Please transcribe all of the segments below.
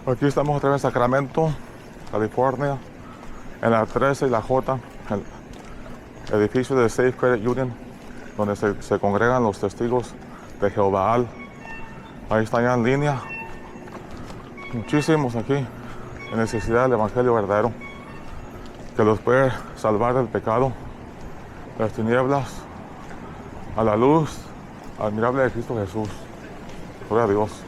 Aquí estamos otra vez en Sacramento, California, en la 13 y la J, el edificio de Safe Credit Union, donde se congregan los testigos de Jehová. Ahí están ya en línea, muchísimos aquí, en necesidad del Evangelio verdadero, que los puede salvar del pecado, de las tinieblas, a la luz admirable de Cristo Jesús. Gloria a Dios.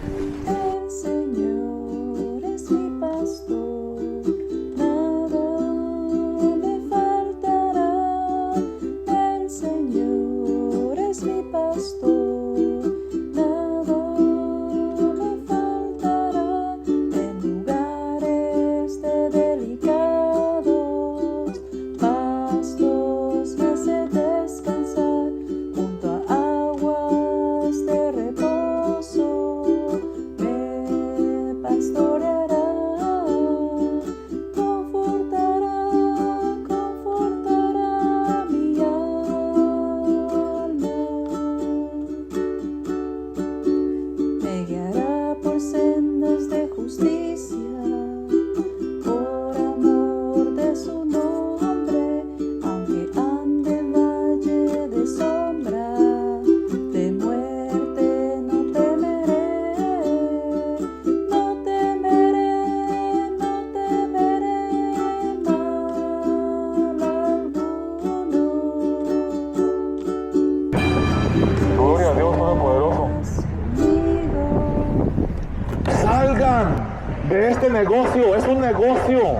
De este negocio, es un negocio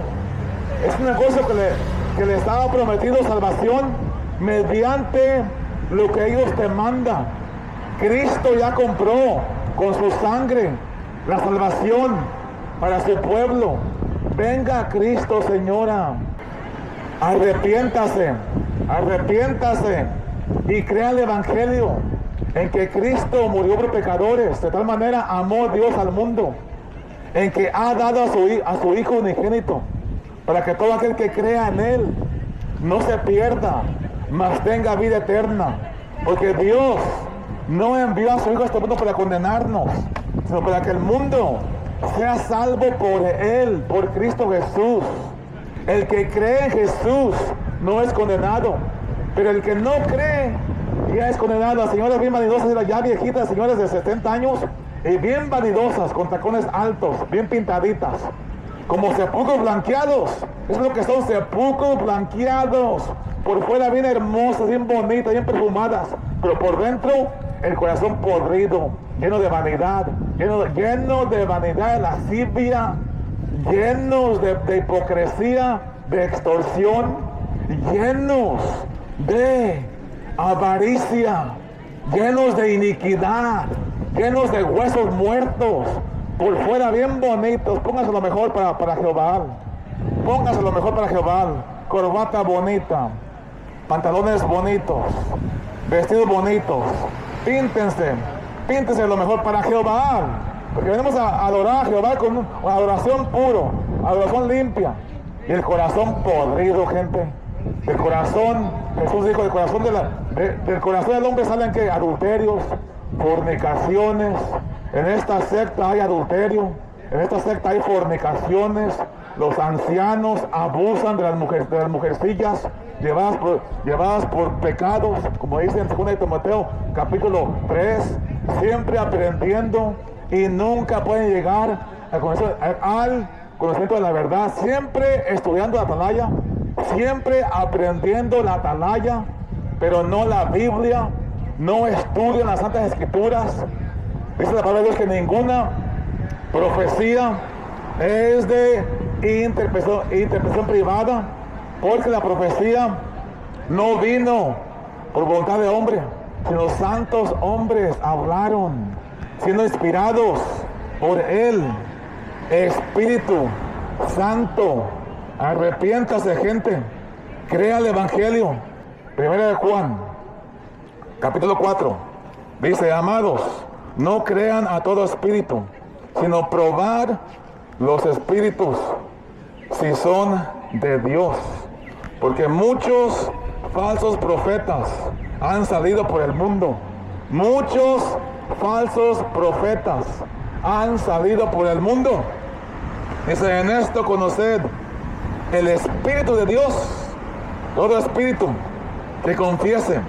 que le estaba prometido salvación mediante lo que ellos te mandan. Cristo ya compró con su sangre la salvación para su pueblo. Venga a Cristo, señora, arrepiéntase y crea el evangelio en que Cristo murió por pecadores. De tal manera amó Dios al mundo, en que ha dado a su Hijo unigénito, para que todo aquel que crea en Él no se pierda, mas tenga vida eterna. Porque Dios no envió a su Hijo a este mundo para condenarnos, sino para que el mundo sea salvo por Él, por Cristo Jesús. El que cree en Jesús no es condenado, pero el que no cree ya es condenado. Las señoras bien vanidosas, ya viejitas, señoras de 70 años, y bien vanidosas, con tacones altos, bien pintaditas, como sepulcros blanqueados. Es lo que son, sepulcros blanqueados. Por fuera bien hermosas, bien bonitas, bien perfumadas, pero por dentro el corazón podrido, lleno de vanidad, lleno de vanidad, de lascivia, llenos de hipocresía, de extorsión, llenos de avaricia, llenos de iniquidad, llenos de huesos muertos, por fuera bien bonitos. Póngase lo mejor para Jehová. Póngase lo mejor para Jehová. Corbata bonita, pantalones bonitos, vestidos bonitos. Píntense lo mejor para Jehová. Porque venimos a adorar a Jehová con una adoración puro, adoración limpia. Y el corazón podrido, gente. El corazón, Jesús dijo, del corazón del hombre salen ¿qué? Adulterios, fornicaciones. En esta secta hay adulterio, en esta secta hay fornicaciones. Los ancianos abusan de las mujercillas llevadas por pecados, como dice en 2 de Timoteo capítulo 3, siempre aprendiendo y nunca pueden llegar al conocimiento de la verdad, siempre estudiando la atalaya, siempre aprendiendo la atalaya, pero no la Biblia, no estudian las Santas Escrituras. Dice la palabra de Dios que ninguna profecía es de interpretación privada, porque la profecía no vino por voluntad de hombre, sino santos hombres hablaron, siendo inspirados por el Espíritu Santo. Arrepiéntase, gente, crea el Evangelio. Primera de Juan, capítulo 4, dice: amados, no crean a todo espíritu, sino probar los espíritus si son de Dios, porque muchos falsos profetas han salido por el mundo. Muchos falsos profetas han salido por el mundo. Dice, en esto conoced el Espíritu de Dios. Todo espíritu que confiese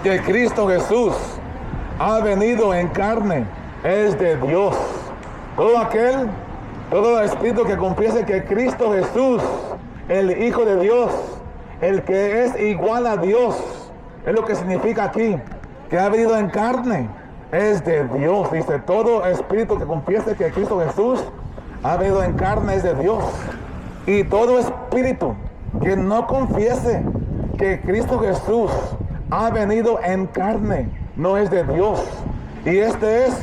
que Cristo Jesús ha venido en carne es de Dios. Todo espíritu que confiese que Cristo Jesús, el Hijo de Dios, el que es igual a Dios, es lo que significa aquí, que ha venido en carne, es de Dios. Dice, todo espíritu que confiese que Cristo Jesús ha venido en carne es de Dios. Y todo espíritu que no confiese que Cristo Jesús ha venido en carne no es de Dios. Y este es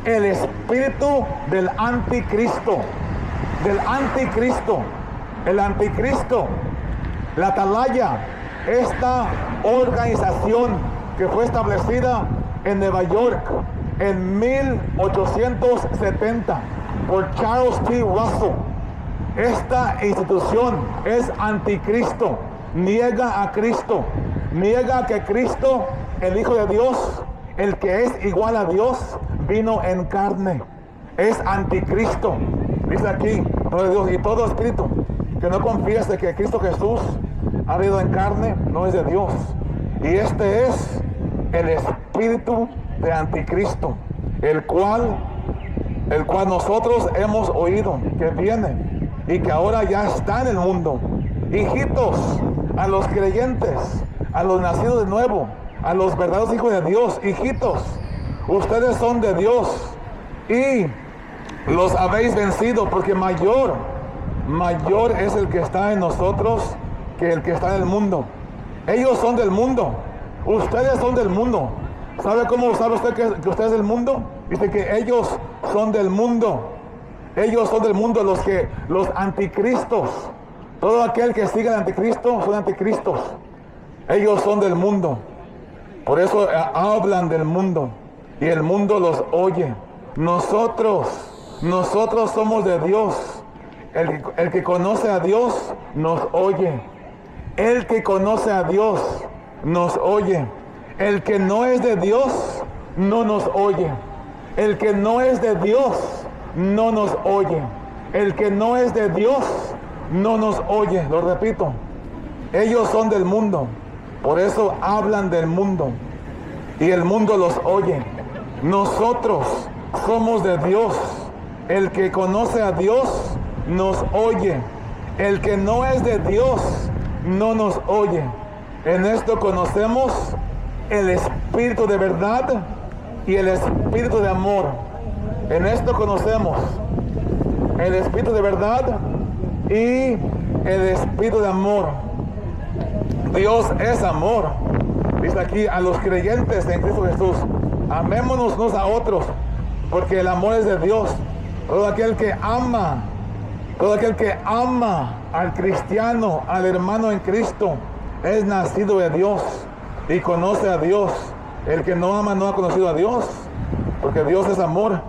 el espíritu del anticristo. Del anticristo. El anticristo, la atalaya, esta organización que fue establecida en Nueva York en 1870 por Charles T. Russell. Esta institución es anticristo, niega a Cristo, niega que Cristo, el Hijo de Dios, el que es igual a Dios, vino en carne. Es anticristo, dice aquí, no de Dios. Y todo espíritu que no confiese que Cristo Jesús ha venido en carne, no es de Dios. Y este es el espíritu de anticristo, el cual nosotros hemos oído que viene y que ahora ya está en el mundo. Hijitos, a los creyentes, a los nacidos de nuevo, a los verdaderos hijos de Dios, hijitos, ustedes son de Dios y los habéis vencido, porque mayor es el que está en nosotros que el que está en el mundo. Ellos son del mundo, ustedes son del mundo. ¿Sabe cómo sabe usted que usted es del mundo? Dice que ellos son del mundo. Ellos son del mundo, los anticristos. Todo aquel que siga al anticristo son anticristos. Ellos son del mundo. Por eso hablan del mundo. Y el mundo los oye. Nosotros somos de Dios. El que conoce a Dios nos oye. El que conoce a Dios nos oye. El que no es de Dios no nos oye. El que no es de Dios no nos oye. El que no es de Dios no nos oye. Lo repito. Ellos son del mundo. Por eso hablan del mundo. Y el mundo los oye. Nosotros somos de Dios. El que conoce a Dios nos oye. El que no es de Dios no nos oye. En esto conocemos el espíritu de verdad y el espíritu de amor. En esto conocemos el espíritu de verdad y el espíritu de amor. Dios es amor. Dice aquí a los creyentes en Cristo Jesús, amémonos unos a otros, porque el amor es de Dios. Todo aquel que ama al cristiano, al hermano en Cristo, es nacido de Dios y conoce a Dios. El que no ama no ha conocido a Dios, porque Dios es amor.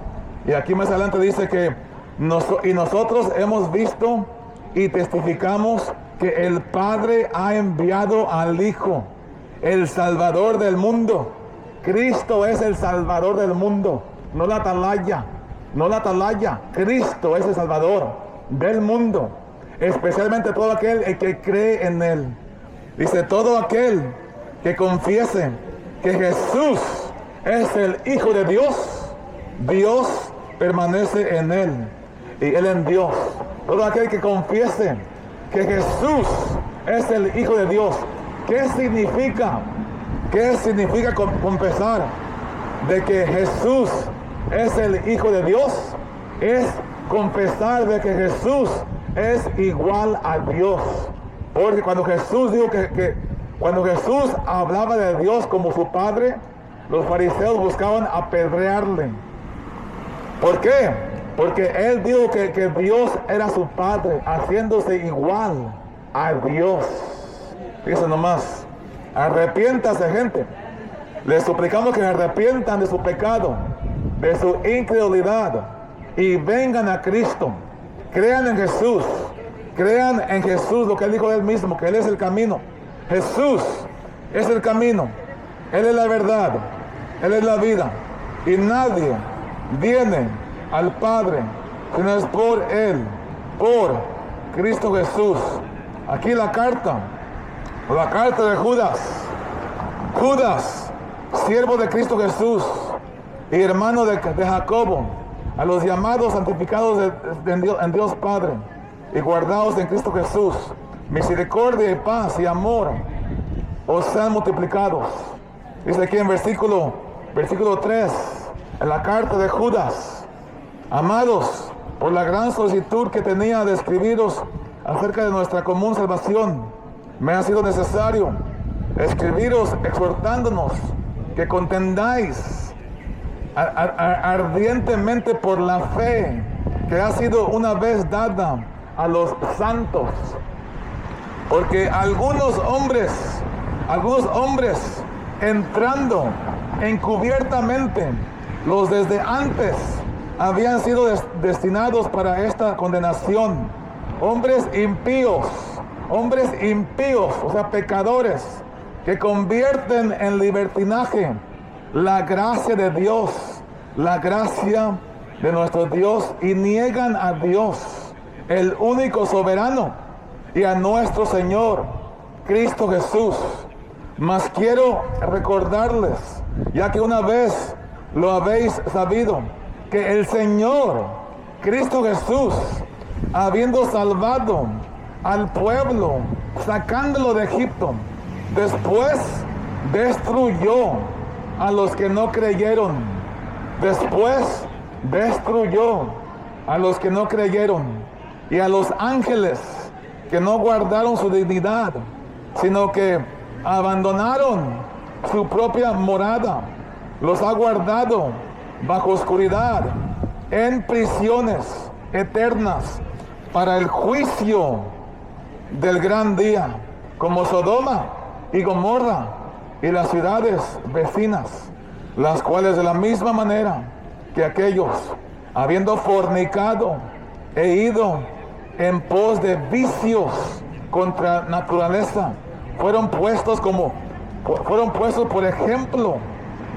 Y aquí más adelante dice que nosotros hemos visto y testificamos que el Padre ha enviado al Hijo, el Salvador del mundo. Cristo es el Salvador del mundo, no la atalaya. Cristo es el Salvador del mundo, especialmente todo aquel que cree en Él. Dice, todo aquel que confiese que Jesús es el Hijo de Dios, Dios permanece en Él y Él en Dios. Todo aquel que confiese que Jesús es el Hijo de Dios. ¿Qué significa? ¿Qué significa confesar de que Jesús es el Hijo de Dios? Es confesar de que Jesús es igual a Dios. Porque cuando Jesús dijo cuando Jesús hablaba de Dios como su Padre, los fariseos buscaban apedrearle. ¿Por qué? Porque Él dijo que Dios era su Padre, haciéndose igual a Dios. Fíjense nomás. Arrepiéntase, gente. Les suplicamos que se arrepientan de su pecado, de su incredulidad, y vengan a Cristo. Crean en Jesús. Crean en Jesús, lo que Él dijo de Él mismo, que Él es el camino. Jesús es el camino. Él es la verdad. Él es la vida. Y nadie viene al Padre sino es por Él, por Cristo Jesús. Aquí la carta de Judas. Judas, siervo de Cristo Jesús y hermano de Jacobo, a los llamados, santificados en Dios Padre y guardados en Cristo Jesús, misericordia y paz y amor os sean multiplicados. Dice aquí en versículo 3, en la carta de Judas: amados, por la gran solicitud que tenía de escribiros acerca de nuestra común salvación, me ha sido necesario escribiros exhortándonos que contendáis ardientemente por la fe que ha sido una vez dada a los santos, porque algunos hombres entrando encubiertamente, los desde antes habían sido destinados para esta condenación, hombres impíos, o sea, pecadores, que convierten en libertinaje la gracia de Dios, la gracia de nuestro Dios, y niegan a Dios, el único soberano, y a nuestro Señor Cristo Jesús. Mas quiero recordarles, ya que una vez lo habéis sabido, que el Señor Cristo Jesús, habiendo salvado al pueblo, sacándolo de Egipto, después destruyó a los que no creyeron. Después destruyó a los que no creyeron y a los ángeles que no guardaron su dignidad, sino que abandonaron su propia morada. Los ha guardado bajo oscuridad en prisiones eternas para el juicio del gran día, como Sodoma y Gomorra y las ciudades vecinas, las cuales de la misma manera que aquellos, habiendo fornicado e ido en pos de vicios contra naturaleza, fueron puestos por ejemplo,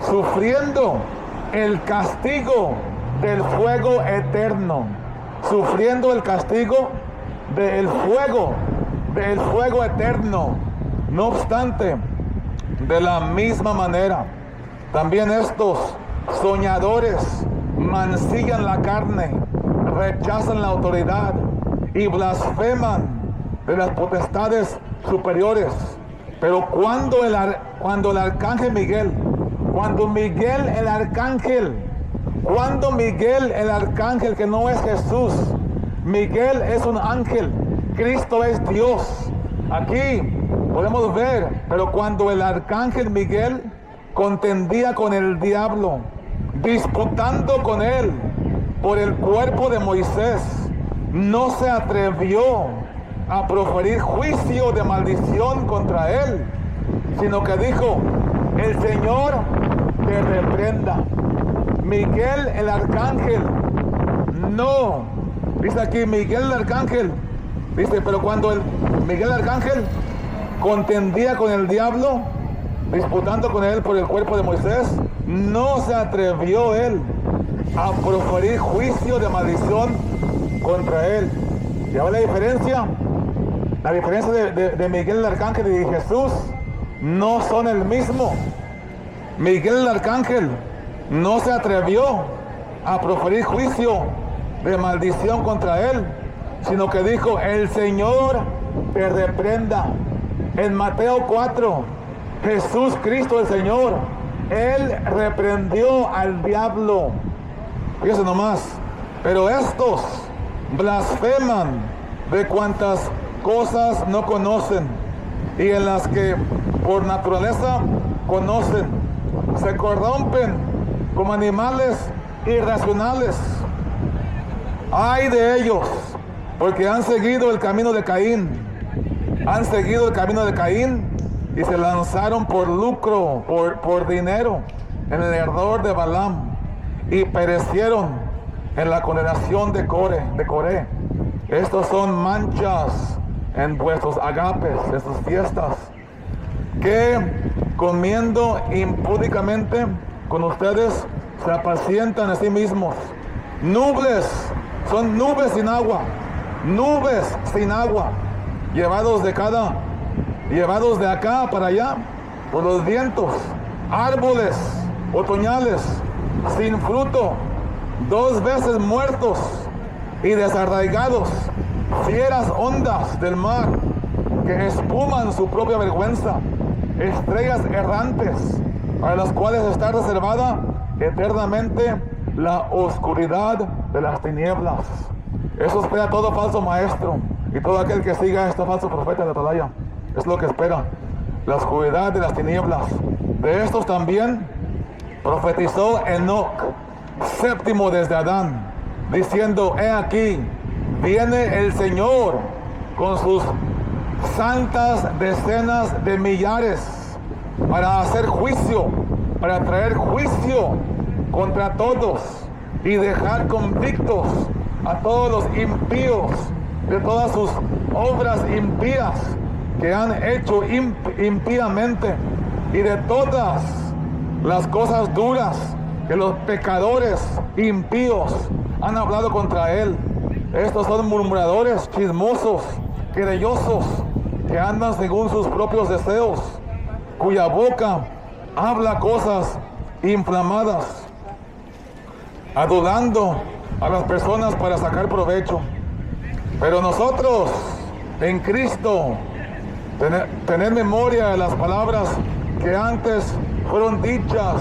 sufriendo el castigo del fuego eterno, sufriendo el castigo del fuego eterno. No obstante, de la misma manera, también estos soñadores mancillan la carne, rechazan la autoridad y blasfeman de las potestades superiores. Pero cuando el arcángel Miguel, cuando Miguel el arcángel, que no es Jesús, Miguel es un ángel, Cristo es Dios. Aquí podemos ver, pero cuando el arcángel Miguel contendía con el diablo, disputando con él por el cuerpo de Moisés, no se atrevió a proferir juicio de maldición contra él, sino que dijo: el Señor te reprenda. Miguel el arcángel, no, dice aquí Miguel el arcángel, dice, pero cuando Miguel el arcángel contendía con el diablo, disputando con él por el cuerpo de Moisés, no se atrevió él a proferir juicio de maldición contra él. ¿Y ahora la diferencia? La diferencia de Miguel el arcángel y de Jesús no son el mismo. Miguel el arcángel no se atrevió a proferir juicio de maldición contra él, sino que dijo: el Señor te reprenda. En Mateo 4, Jesús Cristo el Señor, Él reprendió al diablo. Fíjense nomás. Pero estos blasfeman de cuantas cosas no conocen, y en las que por naturaleza conocen, se corrompen como animales irracionales. Ay de ellos, porque han seguido el camino de Caín. Han seguido el camino de Caín y se lanzaron por lucro, por dinero, en el error de Balaam, y perecieron en la condenación de Coré. Estos son manchas en vuestros agapes, en sus fiestas, que comiendo impúdicamente con ustedes se apacientan a sí mismos. Nubles Son nubes sin agua, llevados de acá para allá por los vientos. Árboles otoñales sin fruto, 2 veces muertos y desarraigados. Fieras ondas del mar que espuman su propia vergüenza. Estrellas errantes para las cuales está reservada eternamente la oscuridad de las tinieblas. Eso espera todo falso maestro y todo aquel que siga a este falso profeta de Atalaya. Es lo que espera, la oscuridad de las tinieblas. De estos también profetizó Enoc, séptimo desde Adán, diciendo: he aquí, viene el Señor con sus santas decenas de millares para hacer juicio, para traer juicio contra todos y dejar convictos a todos los impíos de todas sus obras impías que han hecho impíamente, y de todas las cosas duras que los pecadores impíos han hablado contra él. Estos son murmuradores, chismosos, querellosos, que andan según sus propios deseos, cuya boca habla cosas inflamadas, adulando a las personas para sacar provecho. Pero nosotros en Cristo tener memoria de las palabras que antes fueron dichas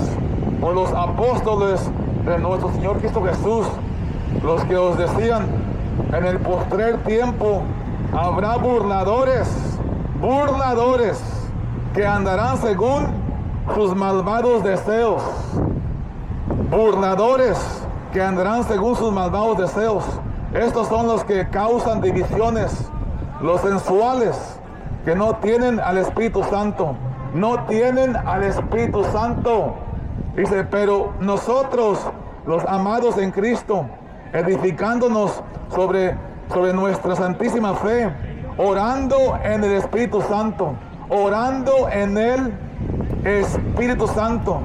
por los apóstoles de nuestro Señor Cristo Jesús, los que os decían: en el postrer tiempo habrá burladores que andarán según sus malvados deseos. Burladores que andarán según sus malvados deseos. Estos son los que causan divisiones, los sensuales, que no tienen al Espíritu Santo. No tienen al Espíritu Santo. Dice: pero nosotros, los amados en Cristo, edificándonos sobre nuestra santísima fe, orando en el Espíritu Santo, orando en el Espíritu Santo,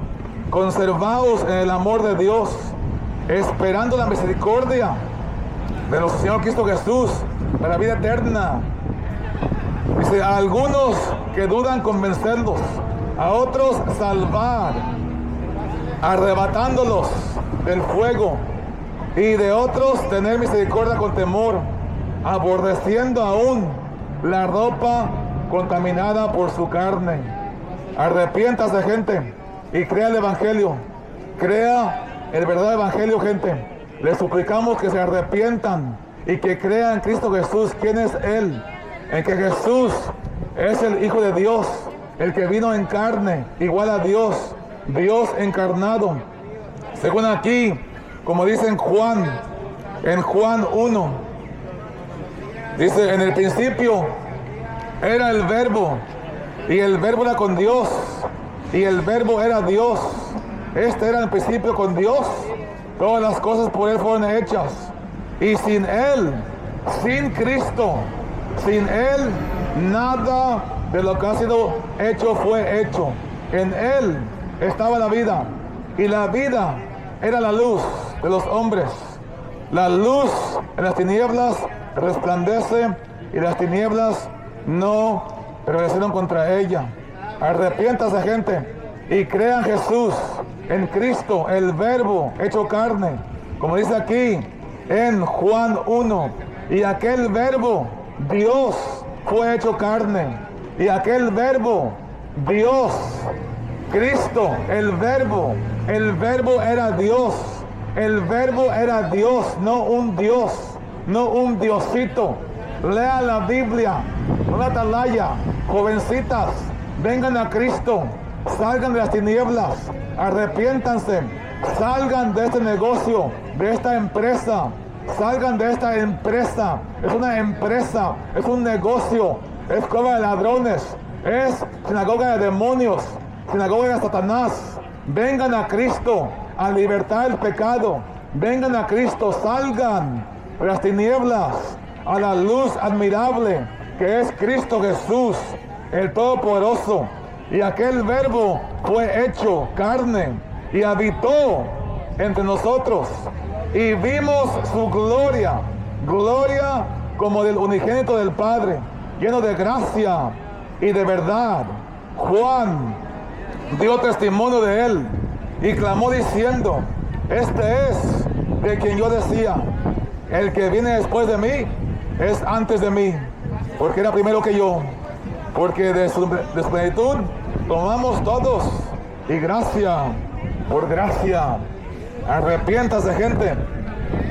conservados en el amor de Dios, esperando la misericordia de nuestro Señor Cristo Jesús para la vida eterna. Dice: a algunos que dudan convencerlos, a otros salvar, arrebatándolos del fuego, y de otros tener misericordia con temor, aborreciendo aún la ropa contaminada por su carne. Arrepiéntase, gente, y crea el Evangelio. Crea el verdadero Evangelio, gente. Les suplicamos que se arrepientan y que crean en Cristo Jesús. ¿Quién es Él? En que Jesús es el Hijo de Dios, el que vino en carne, igual a Dios, Dios encarnado. Según aquí, como dice en Juan 1, dice: en el principio era el Verbo, y el Verbo era con Dios, y el Verbo era Dios. Este era en el principio con Dios. Todas las cosas por Él fueron hechas, y sin Él, sin Cristo, sin Él, nada de lo que ha sido hecho fue hecho. En Él estaba la vida, y la vida era la luz de los hombres. La luz en las tinieblas resplandece, y las tinieblas no prevalecieron contra ella. Arrepiéntase, gente, y crean Jesús, en Cristo, el Verbo hecho carne, como dice aquí en Juan 1. Y aquel Verbo, Dios, fue hecho carne, y aquel Verbo, Dios, Cristo, el Verbo era Dios. El Verbo era Dios, no un Dios, no un Diosito. Lea la Biblia, no la Atalaya. Jovencitas, vengan a Cristo, salgan de las tinieblas, arrepiéntanse, salgan de este negocio, de esta empresa, salgan de esta empresa. Es una empresa, es un negocio, es cueva de ladrones, es sinagoga de demonios, sinagoga de Satanás. Vengan a Cristo, a libertar el pecado. Vengan a Cristo, salgan de las tinieblas a la luz admirable que es Cristo Jesús, el Todopoderoso. Y aquel Verbo fue hecho carne y habitó entre nosotros. y vimos su gloria, gloria como del unigénito del Padre, lleno de gracia y de verdad. Juan dio testimonio de él y clamó diciendo: este es de quien yo decía, el que viene después de mí es antes de mí, porque era primero que yo, porque de su plenitud tomamos todos, y gracia por gracia. Arrepiéntase, gente,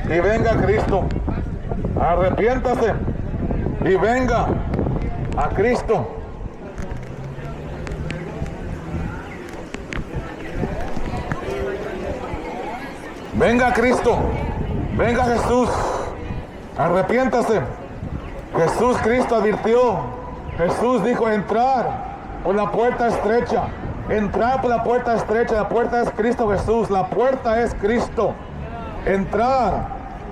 y venga Cristo. Arrepiéntase y venga a Cristo. Venga Cristo, venga Jesús, arrepiéntase. Jesús Cristo advirtió, Jesús dijo: entrar por la puerta estrecha, entrar por la puerta estrecha. La puerta es Cristo Jesús, la puerta es Cristo. Entrar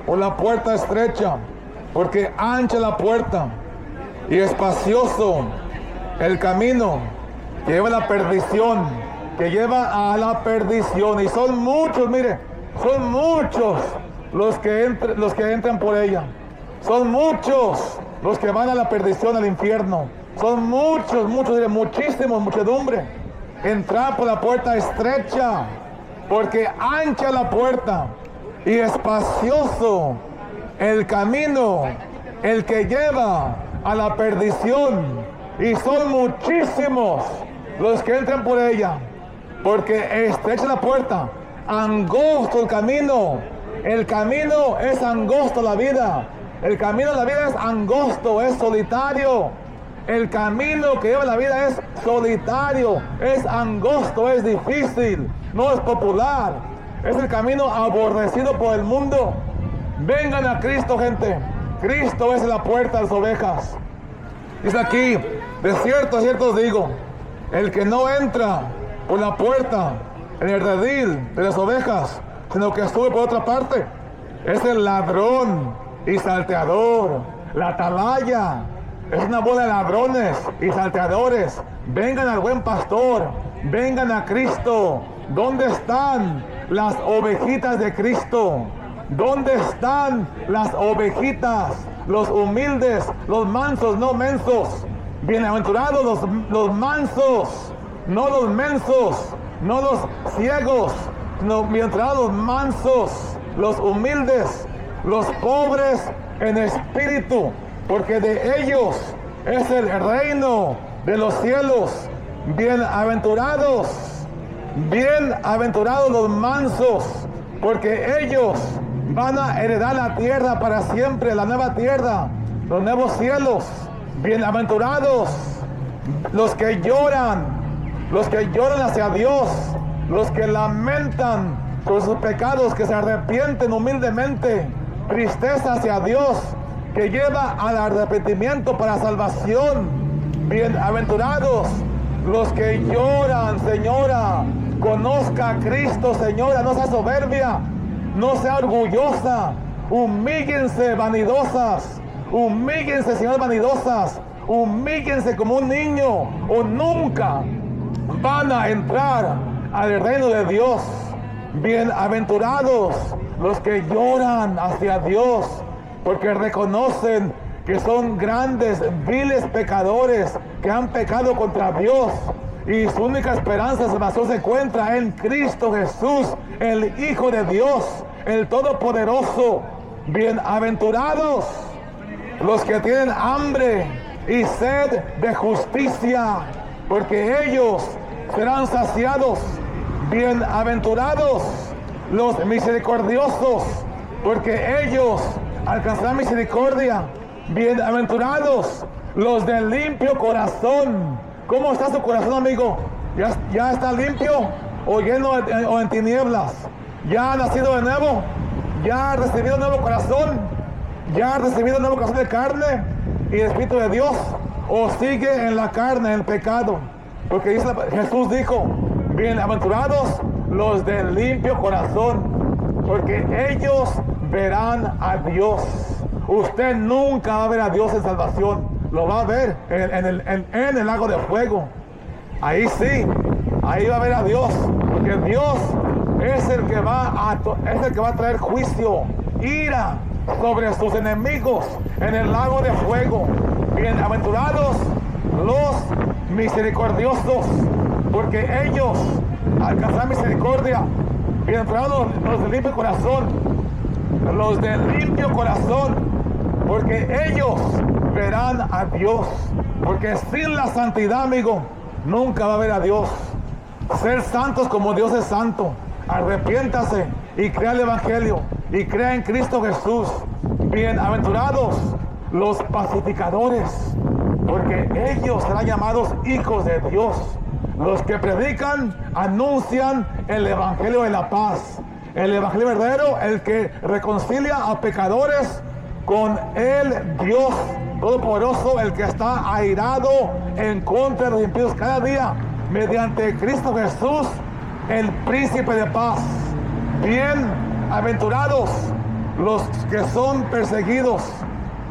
por la puerta estrecha, porque ancha la puerta y espacioso el camino que lleva a la perdición, que lleva a la perdición, y son muchos, mire, son muchos los que entran por ella. Son muchos los que van a la perdición, al infierno. Son muchos, muchísimos, muchedumbre. Entrar por la puerta estrecha, porque ancha la puerta y espacioso el camino, el que lleva a la perdición, y son muchísimos los que entran por ella, porque estrecha la puerta, angosto el camino es angosto. La vida, el camino de la vida es angosto, es solitario. El camino que lleva la vida es solitario, es angosto, es difícil, no es popular, es el camino aborrecido por el mundo. Vengan a Cristo, gente. Cristo es la puerta de las ovejas. Dice aquí: de cierto os digo, el que no entra por la puerta en el redil de las ovejas, sino que sube por otra parte, es el ladrón y salteador. La atalaya es una bola de ladrones y salteadores. Vengan al buen pastor, vengan a Cristo. ¿Dónde están las ovejitas de Cristo? ¿Dónde están las ovejitas? Los humildes, los mansos, no mensos. Bienaventurados los mansos, no los mensos, no los ciegos, sino bienaventurados los mansos, los humildes, los pobres en espíritu, porque de ellos es el reino de los cielos. Bienaventurados los mansos, porque ellos van a heredar la tierra para siempre, la nueva tierra, los nuevos cielos. Bienaventurados los que lloran hacia Dios, los que lamentan por sus pecados, que se arrepienten humildemente. Tristeza hacia Dios, que lleva al arrepentimiento para salvación. Bienaventurados los que lloran. Señora, conozca a Cristo. Señora, no sea soberbia, no sea orgullosa. Humíllense, vanidosas. Humíllense, señoras vanidosas. Humíllense como un niño, o nunca van a entrar al reino de Dios. Bienaventurados los que lloran hacia Dios, porque reconocen que son grandes, viles pecadores que han pecado contra Dios, y su única esperanza de salvación se encuentra en Cristo Jesús, el Hijo de Dios, el Todopoderoso. Bienaventurados los que tienen hambre y sed de justicia, porque ellos serán saciados. Bienaventurados los misericordiosos, porque ellos alcanzarán misericordia. Bienaventurados los de limpio corazón. ¿Cómo está su corazón, amigo? ¿Ya está limpio o lleno o en tinieblas? ¿Ya ha nacido de nuevo? ¿Ya ha recibido un nuevo corazón? ¿Ya ha recibido un nuevo corazón de carne y el Espíritu de Dios? ¿O sigue en la carne, en el pecado? Porque Jesús dijo: bienaventurados los de limpio corazón, porque ellos verán a Dios. Usted nunca va a ver a Dios en salvación. Lo va a ver en el lago de fuego. Ahí sí, ahí va a ver a Dios, porque Dios es el que va a traer juicio, ira sobre sus enemigos en el lago de fuego. Bienaventurados los misericordiosos, porque ellos alcanzarán misericordia. Bienaventurados los de limpio corazón, los de limpio corazón, porque ellos verán a Dios. Porque sin la santidad, amigo, nunca va a ver a Dios. Ser santos como Dios es santo. Arrepiéntase y crea el Evangelio y crea en Cristo Jesús. Bienaventurados los pacificadores, porque ellos serán llamados hijos de Dios. Los que predican, anuncian el Evangelio de la paz, el Evangelio verdadero, el que reconcilia a pecadores con el Dios Todopoderoso, el que está airado en contra de los impíos cada día, mediante Cristo Jesús, el príncipe de paz. Bienaventurados los que son perseguidos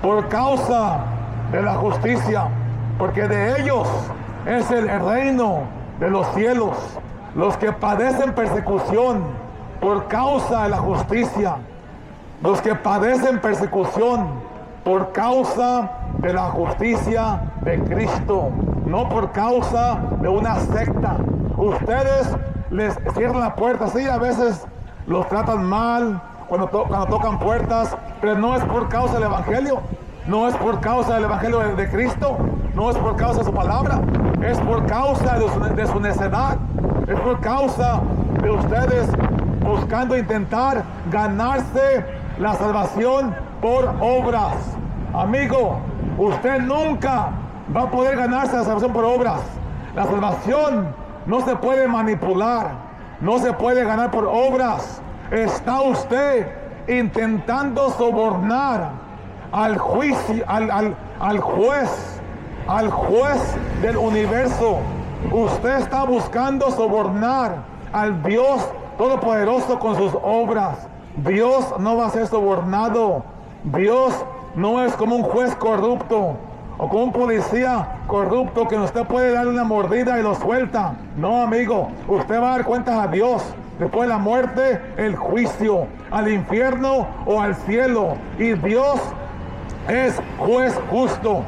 por causa de la justicia, porque de ellos es el reino de los cielos. Los que padecen persecución por causa de la justicia, los que padecen persecución por causa de la justicia de Cristo, no por causa de una secta. Ustedes les cierran la puerta, sí, a veces los tratan mal cuando tocan puertas, pero no es por causa del Evangelio, no es por causa del Evangelio de Cristo, no es por causa de su palabra, es por causa de su necedad, es por causa de ustedes buscando intentar ganarse la salvación por obras. Amigo, usted nunca va a poder ganarse la salvación por obras. La salvación no se puede manipular, no se puede ganar por obras. Está usted intentando sobornar al juicio, al juez del universo. Usted está buscando sobornar al Dios Todopoderoso con sus obras. Dios no va a ser sobornado. Dios no es como un juez corrupto o como un policía corrupto que usted puede darle una mordida y lo suelta. No, amigo, usted va a dar cuentas a Dios. Después de la muerte, el juicio, al infierno o al cielo. Y Dios es juez justo.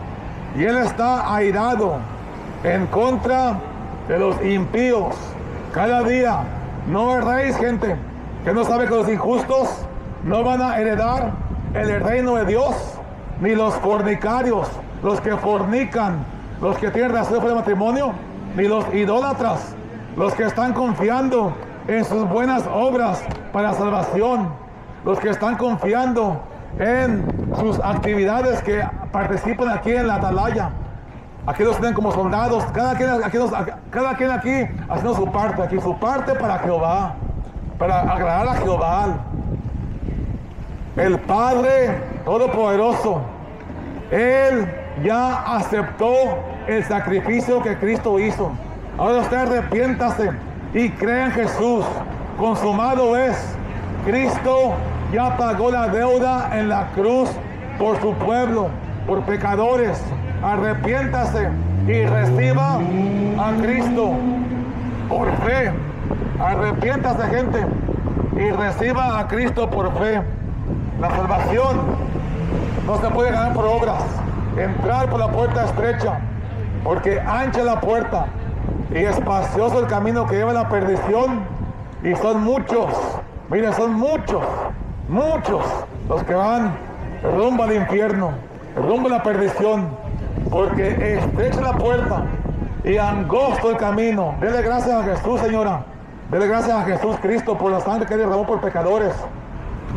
Y Él está airado en contra de los impíos. Cada día, no erréis, gente, que no sabe que los injustos no van a heredar el reino de Dios, ni los fornicarios, los que fornican, los que tienen relación fuera de matrimonio, ni los idólatras, los que están confiando en sus buenas obras para salvación, los que están confiando en sus actividades que participan aquí en la atalaya. Aquí los tienen como soldados, cada quien aquí haciendo su parte para Jehová, para agradar a Jehová, el Padre Todopoderoso. Él ya aceptó el sacrificio que Cristo hizo. Ahora usted arrepiéntase y crea en Jesús. Consumado es. Cristo ya pagó la deuda en la cruz por su pueblo, por pecadores. Arrepiéntase y reciba a Cristo por fe. Arrepiéntase, gente, y reciba a Cristo por fe. La salvación no se puede ganar por obras. Entrar por la puerta estrecha, porque ancha la puerta y espacioso el camino que lleva a la perdición, y son muchos, miren, son muchos los que van rumbo al infierno, rumbo a la perdición, porque estrecha la puerta y angosto el camino. Dele gracias a Jesús, señora. Dele gracias a Jesús Cristo por la sangre que derramó por pecadores,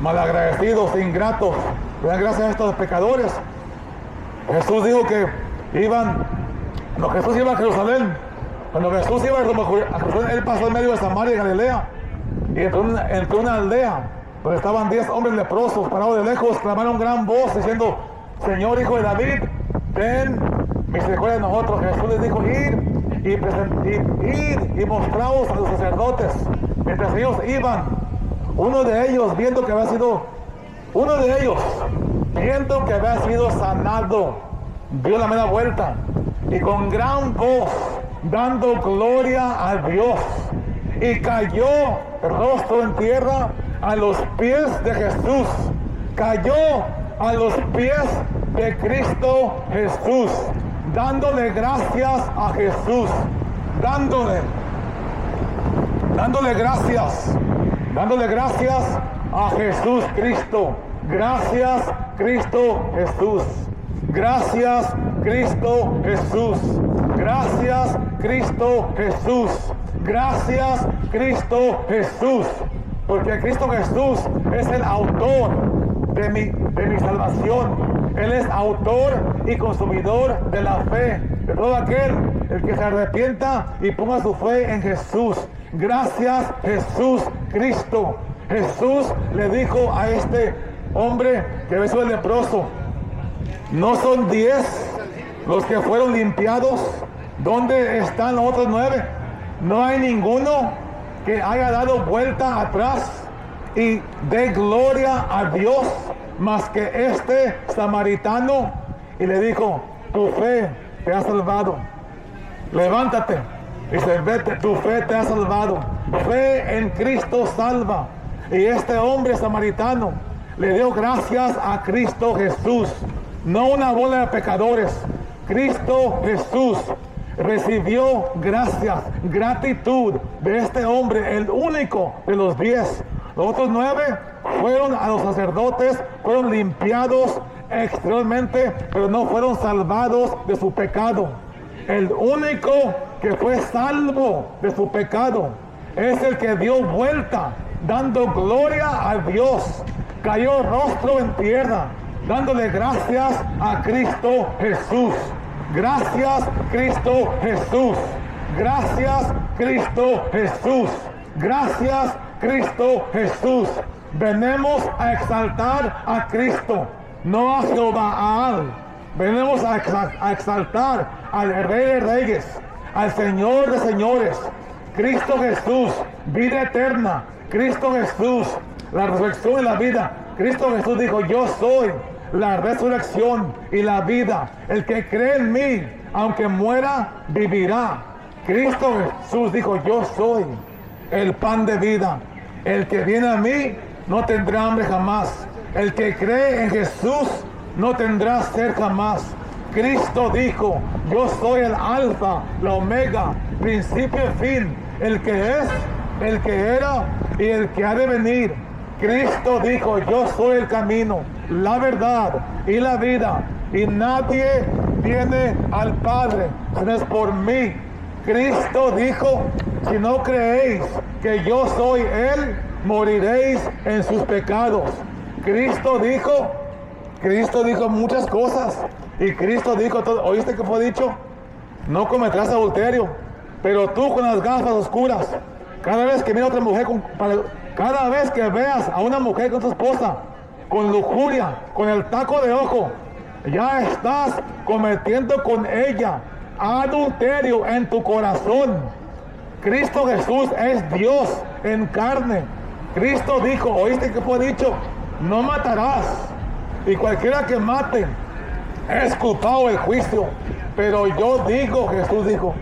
malagradecidos, ingratos. Le dan gracias a estos pecadores. Jesús dijo que cuando Jesús iba a Jerusalén, él pasó en medio de Samaria y Galilea, y entró una aldea donde estaban 10 hombres leprosos parados de lejos, clamaron gran voz diciendo: Señor, Hijo de David, ten misericordia de nosotros. Jesús les dijo: ir y mostraos a los sacerdotes. Mientras ellos iban, uno de ellos viendo que había sido sanado, dio la media vuelta y con gran voz, dando gloria a Dios, y cayó rostro en tierra a los pies de Jesús. Cayó a los pies de Cristo Jesús, dándole gracias a Jesús, dándole gracias a Jesús Cristo. Gracias Cristo Jesús. Gracias Cristo Jesús. Gracias Cristo Jesús. Gracias Cristo Jesús. Porque Cristo Jesús es el autor de mi salvación. Él es autor y consumidor de la fe de todo aquel el que se arrepienta y ponga su fe en Jesús. Gracias Jesús Cristo. Jesús le dijo a este hombre que besó el leproso: ¿no son 10 los que fueron limpiados? ¿Dónde están los otros 9? No hay ninguno que haya dado vuelta atrás y dé gloria a Dios más que este samaritano. Y le dijo: tu fe te ha salvado, levántate. Dice: vete, tu fe te ha salvado. Fe en Cristo salva. Y este hombre samaritano le dio gracias a Cristo Jesús, no una bola de pecadores. Cristo Jesús recibió gracias, gratitud de este hombre, el único de los 10. Los otros 9 fueron a los sacerdotes, fueron limpiados exteriormente, pero no fueron salvados de su pecado. El único que fue salvo de su pecado es el que dio vuelta, dando gloria a Dios. Cayó rostro en tierra, dándole gracias a Cristo Jesús. Gracias Cristo Jesús. Gracias Cristo Jesús. Gracias Cristo Jesús. Venimos a exaltar a Cristo, no a Jehová. Venimos a exaltar al Rey de Reyes, al Señor de Señores. Cristo Jesús, vida eterna. Cristo Jesús, la resurrección y la vida. Cristo Jesús dijo: yo soy la resurrección y la vida. El que cree en mí, aunque muera, vivirá. Cristo Jesús dijo: yo soy el pan de vida. El que viene a mí no tendrá hambre jamás. El que cree en Jesús no tendrá sed jamás. Cristo dijo: yo soy el alfa, la omega, principio y fin, el que es, el que era y el que ha de venir. Cristo dijo: yo soy el camino, la verdad y la vida, y nadie viene al Padre si no es por mí. Cristo dijo: si no creéis que yo soy Él, moriréis en sus pecados. Cristo dijo muchas cosas. Y Cristo dijo todo. ¿Oíste que fue dicho? No cometerás adulterio. Pero tú con las gafas oscuras, cada vez que mira a otra mujer, cada vez que veas a una mujer con tu esposa, con lujuria, con el taco de ojo, ya estás cometiendo con ella adulterio en tu corazón. Cristo Jesús es Dios en carne. Cristo dijo, ¿oíste que fue dicho? No matarás. Y cualquiera que mate es culpado del juicio. Pero yo digo, Jesús dijo,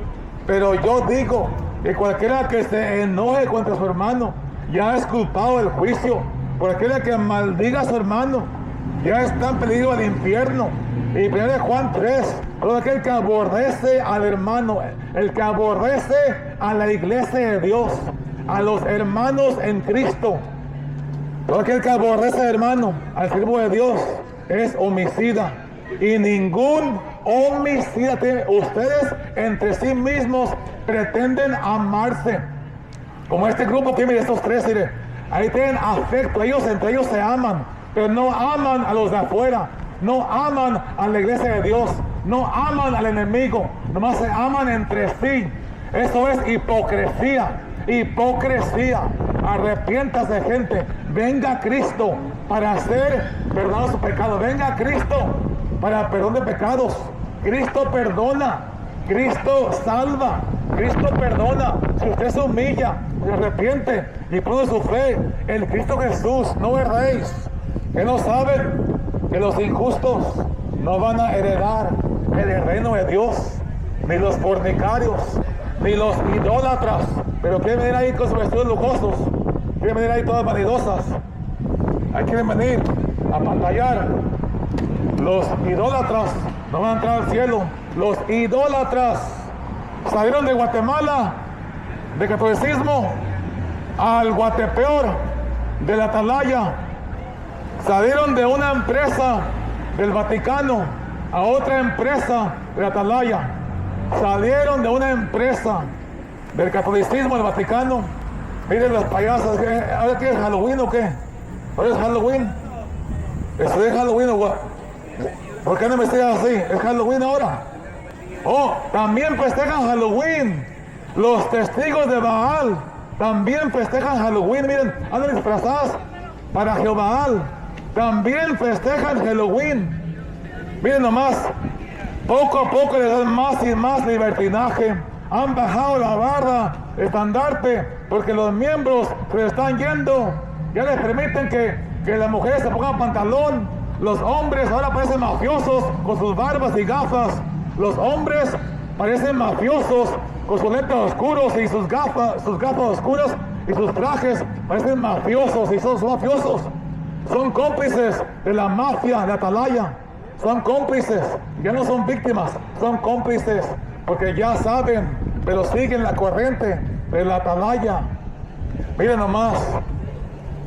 pero yo digo que cualquiera que se enoje contra su hermano ya es culpado del juicio. Cualquiera que maldiga a su hermano ya está en peligro del infierno. Y 1 Juan 3, todo aquel que aborrece al hermano, el que aborrece a la iglesia de Dios, a los hermanos en Cristo, todo aquel que aborrece al hermano, al siervo de Dios, es homicida. Y ningún homicida tiene. Ustedes entre sí mismos pretenden amarse. Como este grupo que mire, estos 3, mire, ahí tienen afecto, ellos entre ellos se aman, pero no aman a los de afuera, no aman a la iglesia de Dios, no aman al enemigo, nomás se aman entre sí. Eso es hipocresía, hipocresía. Arrepiéntase, gente, venga Cristo para hacer perdón su pecado, venga Cristo para perdón de pecados. Cristo perdona, Cristo salva, Cristo perdona. Si usted se humilla, se arrepiente y pone su fe en Cristo Jesús, no erréis. Que no saben que los injustos no van a heredar el reino de Dios, ni los fornicarios, ni los idólatras, pero quieren venir ahí con sus vestidos lujosos, quieren venir ahí todas vanidosas, ahí quieren venir a pantallar. Los idólatras no van a entrar al cielo. Los idólatras salieron de Guatemala, de catolicismo, al Guatepeor, de la Atalaya. Salieron de una empresa del Vaticano a otra empresa de la Atalaya. Salieron de una empresa del catolicismo del Vaticano. Miren las payasas. ¿Ahora qué es Halloween o qué? ¿Ahora es Halloween? ¿Eso es Halloween o qué? ¿Por qué no me sigas así? ¿Es Halloween ahora? Oh, también festejan Halloween. Los testigos de Baal también festejan Halloween. Miren, andan disfrazadas para Jehová. También festejan Halloween. Miren nomás, poco a poco les dan más y más libertinaje. Han bajado la barra, estandarte, porque los miembros se les están yendo. Ya les permiten que las mujeres se pongan pantalón. Los hombres ahora parecen mafiosos con sus barbas y gafas. Los hombres parecen mafiosos con sus lentes oscuros y sus gafas oscuras y sus trajes parecen mafiosos y son mafiosos. Son cómplices de la mafia de Atalaya. Son cómplices, ya no son víctimas, son cómplices, porque ya saben, pero siguen la corriente de la Atalaya. Miren nomás,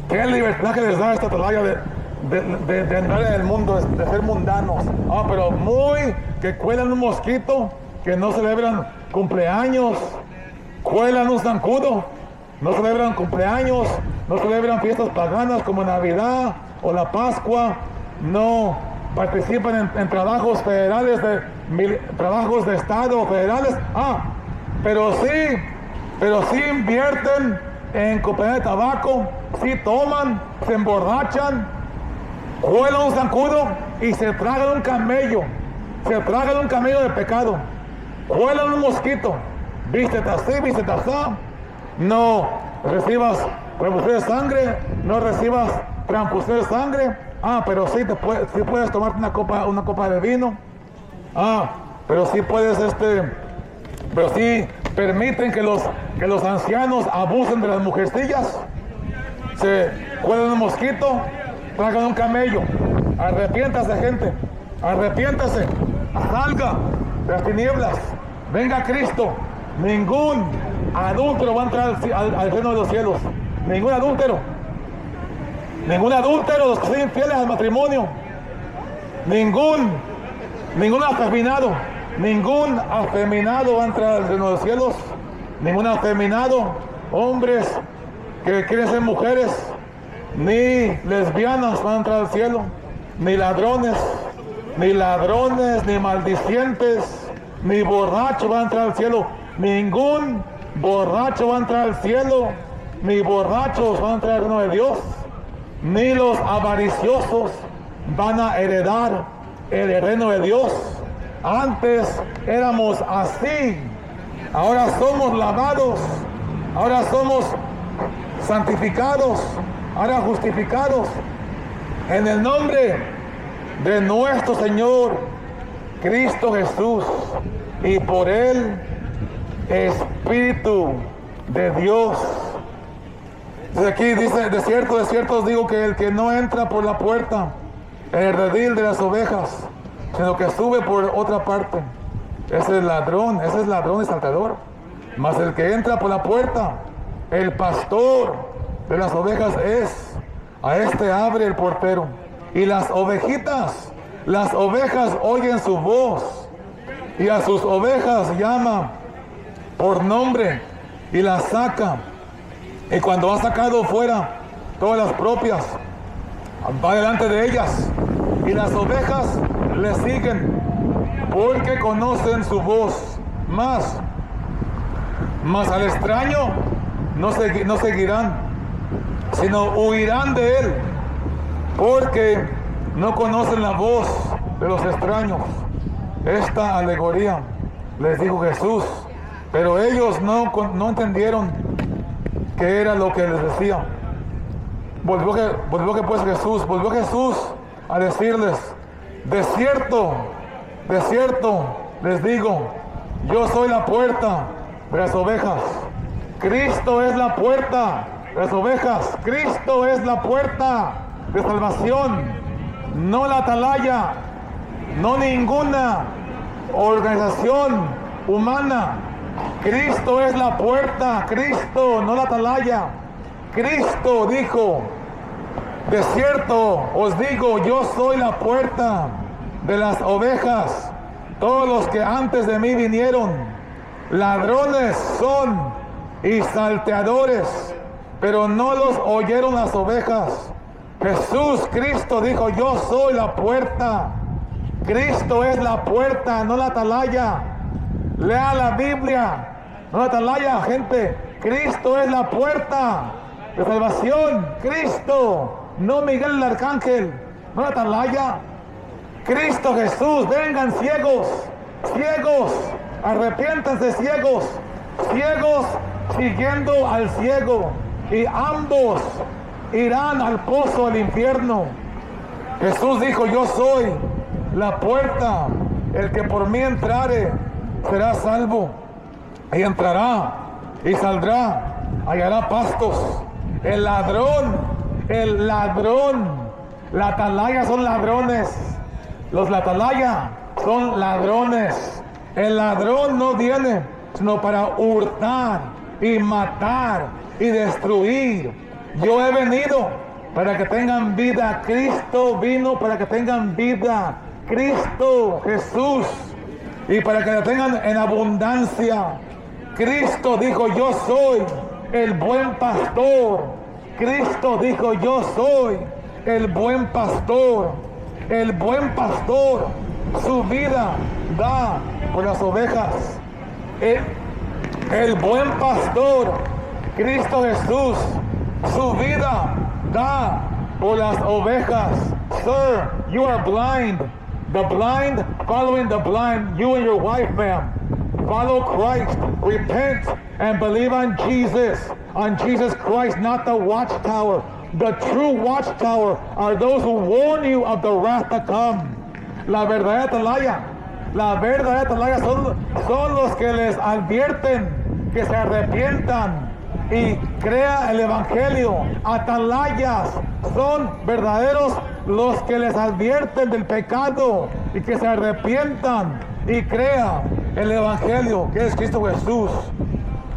qué libertad que les da esta Atalaya de andar en el mundo, de ser mundanos. Pero muy que cuelan un mosquito, que no celebran cumpleaños, cuelan un zancudo, no celebran cumpleaños, no celebran fiestas paganas como Navidad o la Pascua, no participan en trabajos federales, trabajos de Estado federales. Pero sí invierten en compañía de tabaco, sí toman, se emborrachan, cuelan un zancudo y se tragan un camello de pecado, cuelan un mosquito, vístete así, vístete así, no recibas transfusión de sangre, no recibas transfusión de sangre. Pero sí puedes tomarte una copa de vino. Pero sí puedes pero sí permiten que los ancianos abusen de las mujercillas. Se cuelan un mosquito, tragan un camello. Arrepiéntase, gente, arrepiéntase, salga de las tinieblas, venga Cristo. Ningún adúltero va a entrar al reino de los cielos. Ningún adúltero, los que son infieles al matrimonio, ningún afeminado va a entrar al reino de los cielos. Ningún afeminado, hombres que quieren ser mujeres, ni lesbianas van a entrar al cielo, ni ladrones, ni maldicientes, ni borrachos van a entrar al cielo. Ningún borracho va a entrar al cielo, ni borrachos van a entrar al reino de Dios, ni los avariciosos van a heredar el reino de Dios. Antes éramos así, ahora somos lavados, ahora somos santificados, ahora justificados en el nombre de nuestro Señor Cristo Jesús y por el Espíritu de Dios. Desde aquí dice: de cierto os digo que el que no entra por la puerta en el redil de las ovejas, sino que sube por otra parte, ese es ladrón y salteador. Mas el que entra por la puerta, el pastor de las ovejas es. A este abre el portero. Y las ovejas oyen su voz, y a sus ovejas llama por nombre y las saca. Y cuando ha sacado fuera todas las propias, va delante de ellas, y las ovejas le siguen, porque conocen su voz. Mas al extraño no seguirán, sino huirán de él, porque no conocen la voz de los extraños. Esta alegoría les dijo Jesús, pero ellos no entendieron qué era lo que les decía. Volvió Jesús a decirles: de cierto les digo, yo soy la puerta de las ovejas. Cristo es la puerta de las ovejas. Cristo es la puerta de salvación, no la atalaya, no ninguna organización humana. Cristo es la puerta, Cristo, no la atalaya. Cristo dijo: de cierto os digo, yo soy la puerta de las ovejas. Todos los que antes de mí vinieron, ladrones son y salteadores, pero no los oyeron las ovejas. Jesús, Cristo dijo: yo soy la puerta. Cristo es la puerta, no la atalaya. Lea la Biblia, no la atalaya, gente. Cristo es la puerta de salvación. Cristo, no Miguel el Arcángel, no la atalaya. Cristo Jesús. Vengan ciegos, ciegos, arrepiéntanse ciegos, ciegos siguiendo al ciego, y ambos irán al pozo del infierno. Jesús dijo: yo soy la puerta, el que por mí entrare será salvo, y entrará y saldrá, hallará pastos. El ladrón, la atalaya son ladrones, los atalaya son ladrones. El ladrón no viene sino para hurtar y matar y destruir. Yo he venido para que tengan vida. Cristo vino para que tengan vida. Cristo Jesús, y para que la tengan en abundancia. Cristo dijo: yo soy el buen pastor. Cristo dijo: yo soy el buen pastor. El buen pastor su vida da por las ovejas. El buen pastor, Cristo Jesús, su vida da por las ovejas. Sir, you are blind. The blind following the blind. You and your wife, ma'am, follow Christ. Repent and believe on Jesus Christ, not the watchtower. The true watchtower are those who warn you of the wrath to come. La verdadera atalaya son los que les advierten que se arrepientan y crea el evangelio. Atalayas son verdaderos los que les advierten del pecado y que se arrepientan y crea el evangelio, que es Cristo Jesús.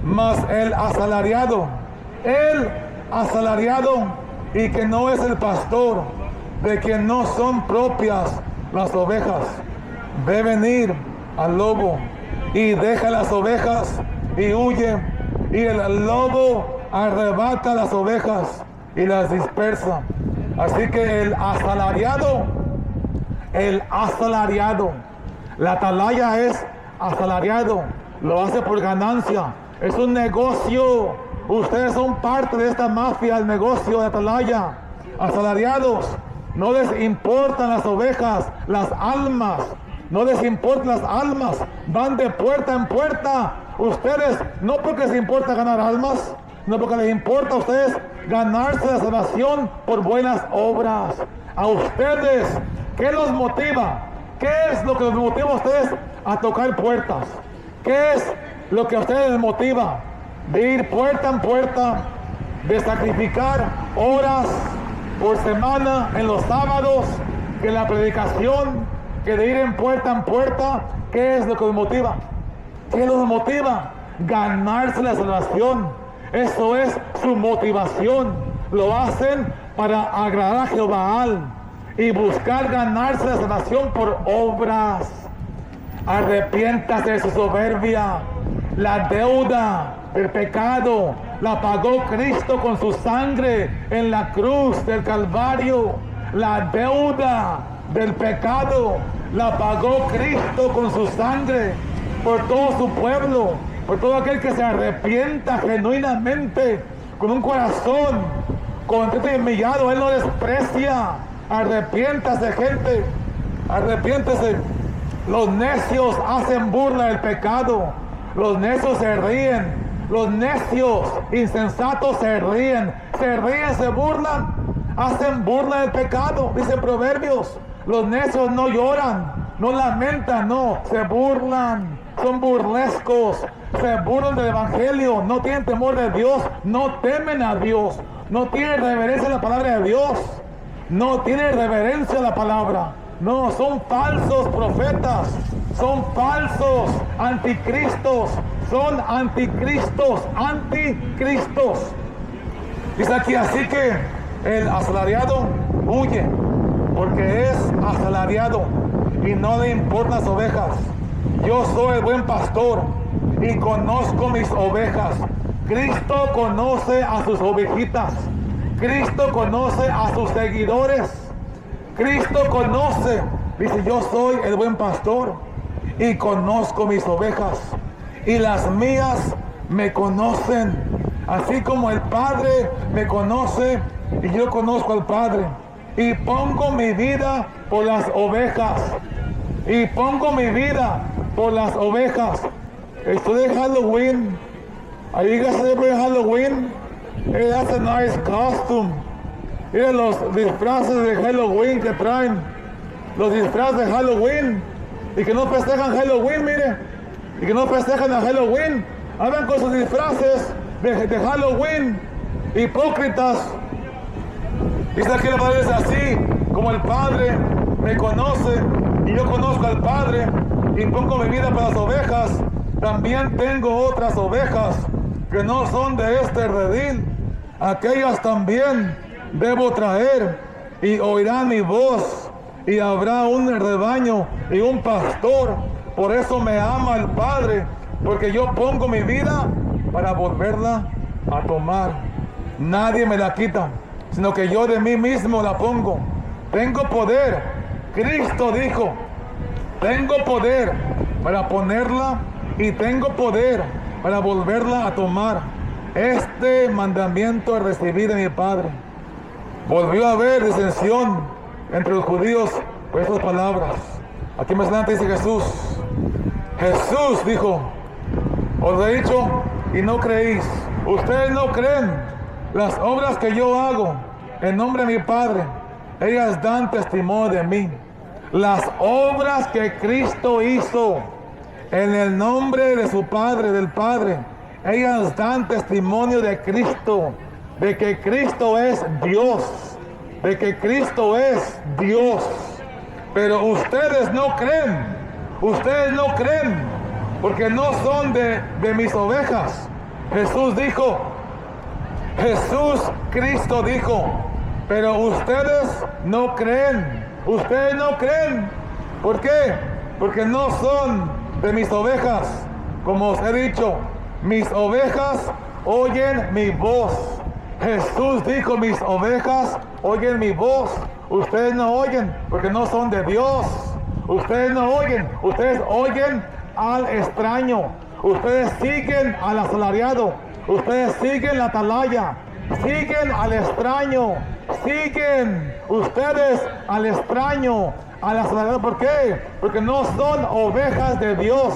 Mas el asalariado y que no es el pastor, de quien no son propias las ovejas, ve venir al lobo y deja las ovejas y huye, y el lobo arrebata las ovejas y las dispersa. Así que el asalariado, la atalaya es asalariado, lo hace por ganancia, es un negocio. Ustedes son parte de esta mafia, el negocio de atalaya. Asalariados, no les importan las ovejas, las almas, no les importan las almas, van de puerta en puerta. Ustedes, no porque les importa ganar almas, no porque les importa a ustedes ganarse la salvación por buenas obras. A ustedes, ¿qué los motiva? ¿Qué es lo que los motiva a ustedes a tocar puertas? ¿Qué es lo que a ustedes les motiva? De ir puerta en puerta, de sacrificar horas por semana en los sábados, que la predicación, que de ir en puerta. ¿Qué es lo que los motiva? ¿Qué los motiva? Ganarse la salvación. Eso es su motivación. Lo hacen para agradar a Jehová y buscar ganarse la salvación por obras. Arrepiéntase de su soberbia. La deuda del pecado la pagó Cristo con su sangre en la cruz del Calvario. La deuda del pecado la pagó Cristo con su sangre por todo su pueblo, por todo aquel que se arrepienta genuinamente, con un corazón contrito y humillado. Él no desprecia. Arrepiéntase, gente, arrepiéntese. Los necios hacen burla del pecado. Los necios se ríen. Los necios insensatos se ríen, se burlan, hacen burla del pecado. Dicen Proverbios: los necios no lloran, no lamentan, no, se burlan, son burlescos, se burlan del evangelio, no tienen temor de Dios, no temen a Dios, no tienen reverencia a la palabra de Dios, no tienen reverencia a la palabra, no, son falsos profetas, son falsos anticristos, son anticristos, anticristos. Dice aquí, así que el asalariado huye, porque es asalariado y no le importan las ovejas. Yo soy el buen pastor y conozco mis ovejas. Cristo conoce a sus ovejitas. Cristo conoce a sus seguidores. Cristo conoce, dice, yo soy el buen pastor y conozco mis ovejas, y las mías me conocen, así como el Padre me conoce y yo conozco al Padre, y pongo mi vida por las ovejas, y pongo mi vida por las ovejas. Estoy de Halloween. Are you guys celebrating Halloween? Hey, that's a nice costume. Miren los disfraces de Halloween que traen, los disfraces de Halloween, y que no festejan Halloween, mire, y que no festejan a Halloween, hablan con sus disfraces de Halloween, hipócritas. Dice aquí la palabra, dice así, como el Padre me conoce y yo conozco al Padre y pongo mi vida para las ovejas, también tengo otras ovejas que no son de este redil, aquellas también debo traer y oirán mi voz, y habrá un rebaño y un pastor. Por eso me ama el Padre, porque yo pongo mi vida para volverla a tomar. Nadie me la quita, sino que yo de mí mismo la pongo. Tengo poder, Cristo dijo, tengo poder para ponerla y tengo poder para volverla a tomar. Este mandamiento recibí de mi Padre. Volvió a haber disensión entre los judíos por estas palabras. Aquí más adelante dice Jesús. Jesús dijo, os he dicho y no creéis. Ustedes no creen las obras que yo hago en nombre de mi Padre. Ellas dan testimonio de mí. Las obras que Cristo hizo en el nombre de su Padre, del Padre, ellas dan testimonio de Cristo, de que Cristo es Dios, de que Cristo es Dios. Pero ustedes no creen, porque no son de mis ovejas. Jesús dijo, Cristo dijo, pero ustedes no creen. ¿Por qué? Porque no son de mis ovejas. Como os he dicho, mis ovejas oyen mi voz. Jesús dijo, mis ovejas oyen mi voz. Ustedes no oyen porque no son de Dios. Ustedes no oyen, ustedes oyen al extraño. Ustedes siguen al asalariado. Ustedes siguen la atalaya. Siguen al extraño. Siguen ustedes al extraño, al asalariado. ¿Por qué? Porque no son ovejas de Dios.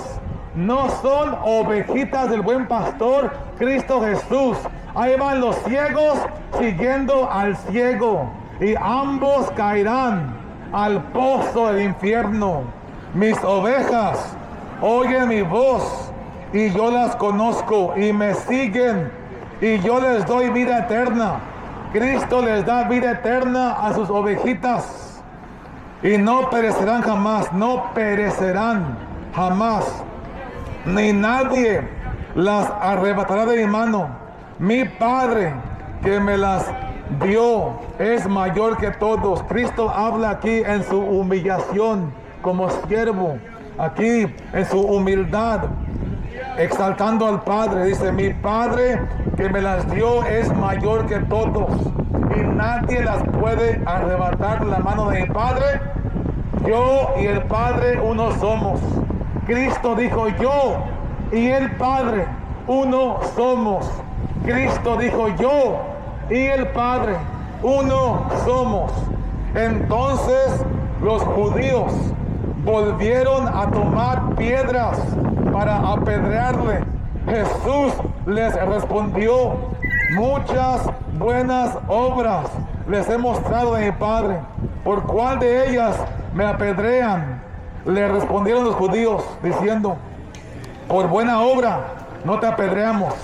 No son ovejitas del buen pastor, Cristo Jesús. Ahí van los ciegos siguiendo al ciego, y ambos caerán al pozo del infierno. Mis ovejas oyen mi voz, y yo las conozco, y me siguen, y yo les doy vida eterna. Cristo les da vida eterna a sus ovejitas, y no perecerán jamás, no perecerán jamás, ni nadie las arrebatará de mi mano. Mi Padre que me las dio es mayor que todos. Cristo habla aquí en su humillación como siervo, aquí en su humildad, exaltando al Padre. Dice, mi Padre que me las dio es mayor que todos, y nadie las puede arrebatar de la mano de mi Padre. Yo y el Padre uno somos. Cristo dijo, yo y el Padre uno somos. Cristo dijo, yo y el Padre uno somos. Entonces los judíos volvieron a tomar piedras para apedrearle. Jesús les respondió, muchas buenas obras les he mostrado de mi Padre. ¿Por cuál de ellas me apedrean? Le respondieron los judíos diciendo: por buena obra no te apedreamos,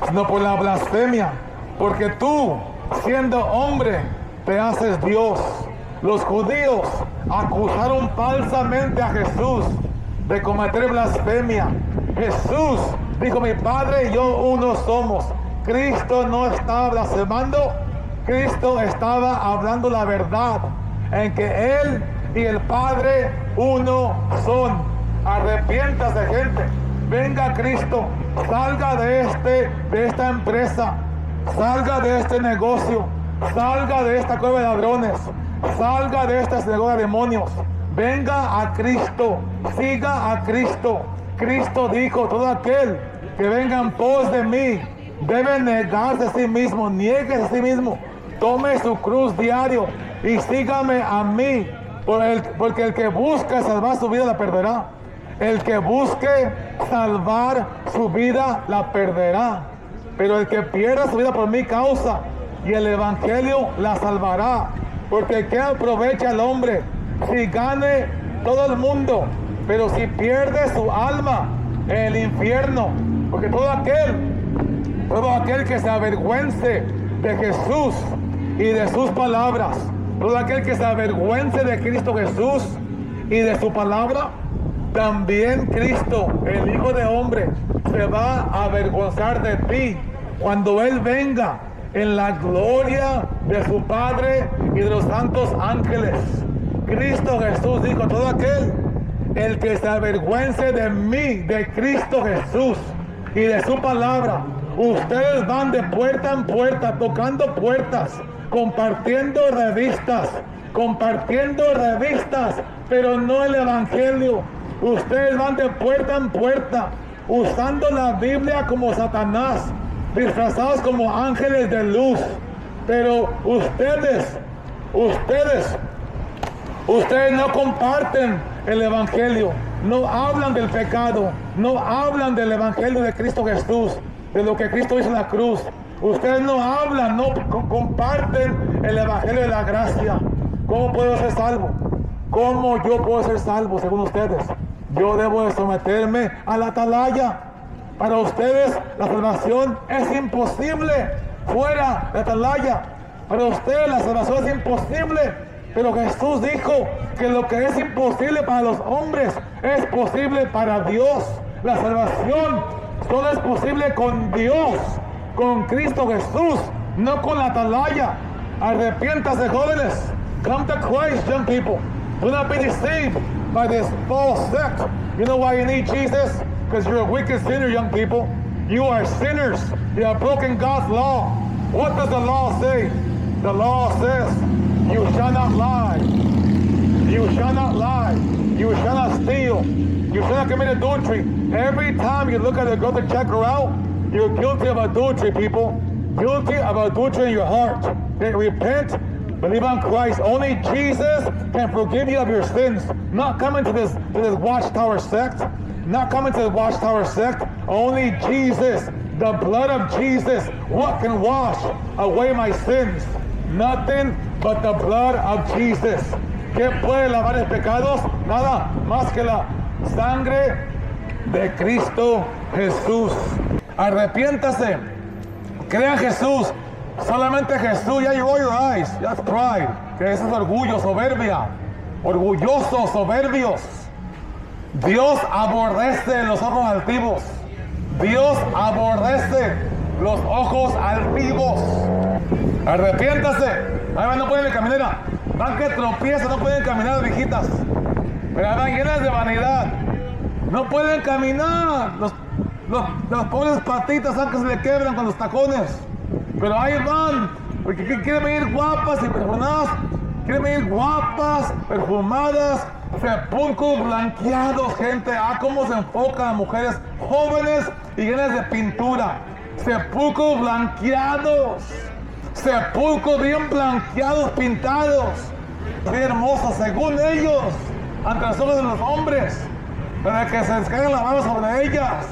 sino por la blasfemia, porque tú, siendo hombre, te haces Dios. Los judíos acusaron falsamente a Jesús de cometer blasfemia. Jesús dijo: mi Padre y yo uno somos. Cristo no estaba blasfemando, Cristo estaba hablando la verdad, en que Él y el Padre uno son. Arrepiéntase, gente. Venga Cristo, salga de esta empresa, salga de este negocio, salga de esta cueva de ladrones, salga de esta sinagoga de demonios. Venga a Cristo, siga a Cristo. Cristo dijo: todo aquel que venga en pos de mí debe negarse a sí mismo, nieguese a sí mismo, tome su cruz diario y sígame a mí, porque el que busca salvar su vida la perderá. El que busque salvar su vida la perderá, pero el que pierda su vida por mi causa y el evangelio la salvará. Porque ¿qué aprovecha el hombre si gane todo el mundo, pero si pierde su alma en el infierno? Porque todo aquel que se avergüence de Jesús y de sus palabras, todo aquel que se avergüence de Cristo Jesús y de su palabra, también Cristo, el Hijo de Hombre, se va a avergonzar de ti cuando Él venga en la gloria de su Padre y de los santos ángeles. Cristo Jesús dijo: todo aquel, el que se avergüence de mí, de Cristo Jesús y de su palabra. Ustedes van de puerta en puerta, tocando puertas, compartiendo revistas, pero no el evangelio. Ustedes van de puerta en puerta, usando la Biblia como Satanás, disfrazados como ángeles de luz. Pero ustedes no comparten el evangelio, no hablan del pecado, no hablan del evangelio de Cristo Jesús, de lo que Cristo hizo en la cruz. Ustedes no hablan, no comparten el evangelio de la gracia. ¿Cómo puedo ser salvo? ¿Cómo yo puedo ser salvo según ustedes? Yo debo de someterme a la atalaya. Para ustedes la salvación es imposible fuera de la atalaya. Para ustedes la salvación es imposible. Pero Jesús dijo que lo que es imposible para los hombres es posible para Dios. La salvación solo es posible con Dios, con Cristo Jesús, no con la atalaya. Arrepiéntase, jóvenes. Come to Christ, young people. Do not be deceived by this false sect. You know why you need Jesus? Because you're a wicked sinner, young people. You are sinners. You have broken God's law. What does the law say? The law says, you shall not lie. You shall not lie. You shall not steal. You shall not commit adultery. Every time you look at a girl to check her out, you're guilty of adultery, people. Guilty of adultery in your heart. Okay, repent. Believe on Christ. Only Jesus can forgive you of your sins. Not coming to this Watchtower sect. Not coming to the Watchtower sect. Only Jesus. The blood of Jesus. What can wash away my sins? Nothing but the blood of Jesus. ¿Qué puede lavar los pecados? Nada más que la sangre de Cristo Jesús. Arrepiéntase. Crea en Jesús. Solamente Jesús. Ya llegó your eyes. That's pride. Que eso es orgullo, soberbia. Orgullosos, soberbios. Dios aborrece los ojos altivos. Dios aborrece los ojos altivos. Arrepiéntase. Ahí no pueden caminar. Van que tropiezan, no pueden caminar, viejitas. Pero van llenas de vanidad. No pueden caminar. Las pobres patitas, aunque se le quebran con los tacones. Pero ahí van, porque quieren venir guapas y perfumadas. Quieren venir guapas, perfumadas, sepulcros blanqueados, gente. Ah, cómo se enfocan a mujeres jóvenes y llenas de pintura. Sepulcros blanqueados. Sepulcros bien blanqueados, pintados. Bien hermosos, según ellos, ante los ojos de los hombres, para que se descarguen la mano sobre ellas.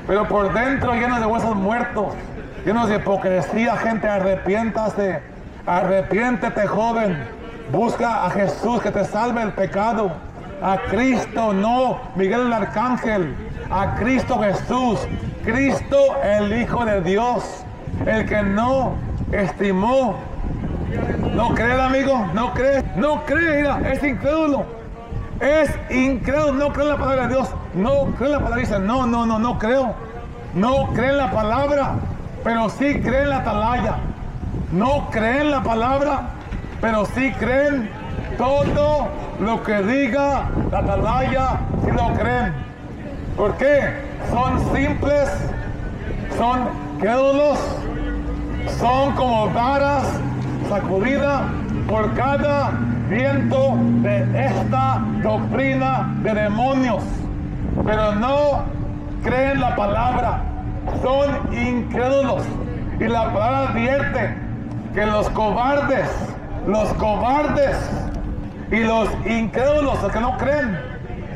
Pero por dentro llenos de huesos muertos, llenos de hipocresía, gente. Arrepiéntase, arrepiéntete, joven. Busca a Jesús que te salve el pecado. a Cristo, no Miguel el Arcángel, a Cristo Jesús, Cristo el Hijo de Dios, el que no estimó. ¿No cree, amigo? ¿No cree? No cree, mira, es incrédulo. Es incrédulo, no cree en la palabra de Dios. No cree en la palabra, dice, no creo. No cree en la palabra, pero sí cree en la atalaya. No cree en la palabra, pero sí creen todo lo que diga la atalaya, si lo creen. ¿Por qué? Son simples, son crédulos, son como varas sacudidas por cada viento de esta doctrina de demonios, pero no creen la palabra, son incrédulos. Y la palabra advierte que los cobardes y los incrédulos, los que no creen,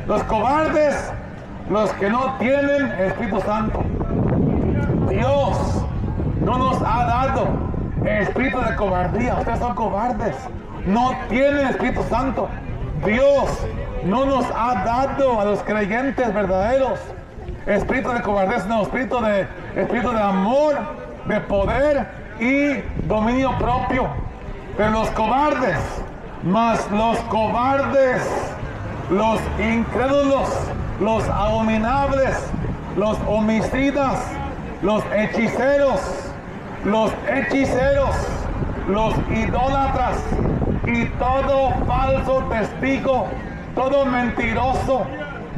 los cobardes, los que no tienen Espíritu Santo, Dios no nos ha dado espíritu de cobardía. Ustedes son cobardes, no tienen Espíritu Santo. Dios no nos ha dado a los creyentes verdaderos espíritu de cobardía, sino espíritu de amor, de poder y dominio propio. Pero los cobardes, más los cobardes, los incrédulos, los abominables, los homicidas, los hechiceros, los idólatras y todo falso testigo, todo mentiroso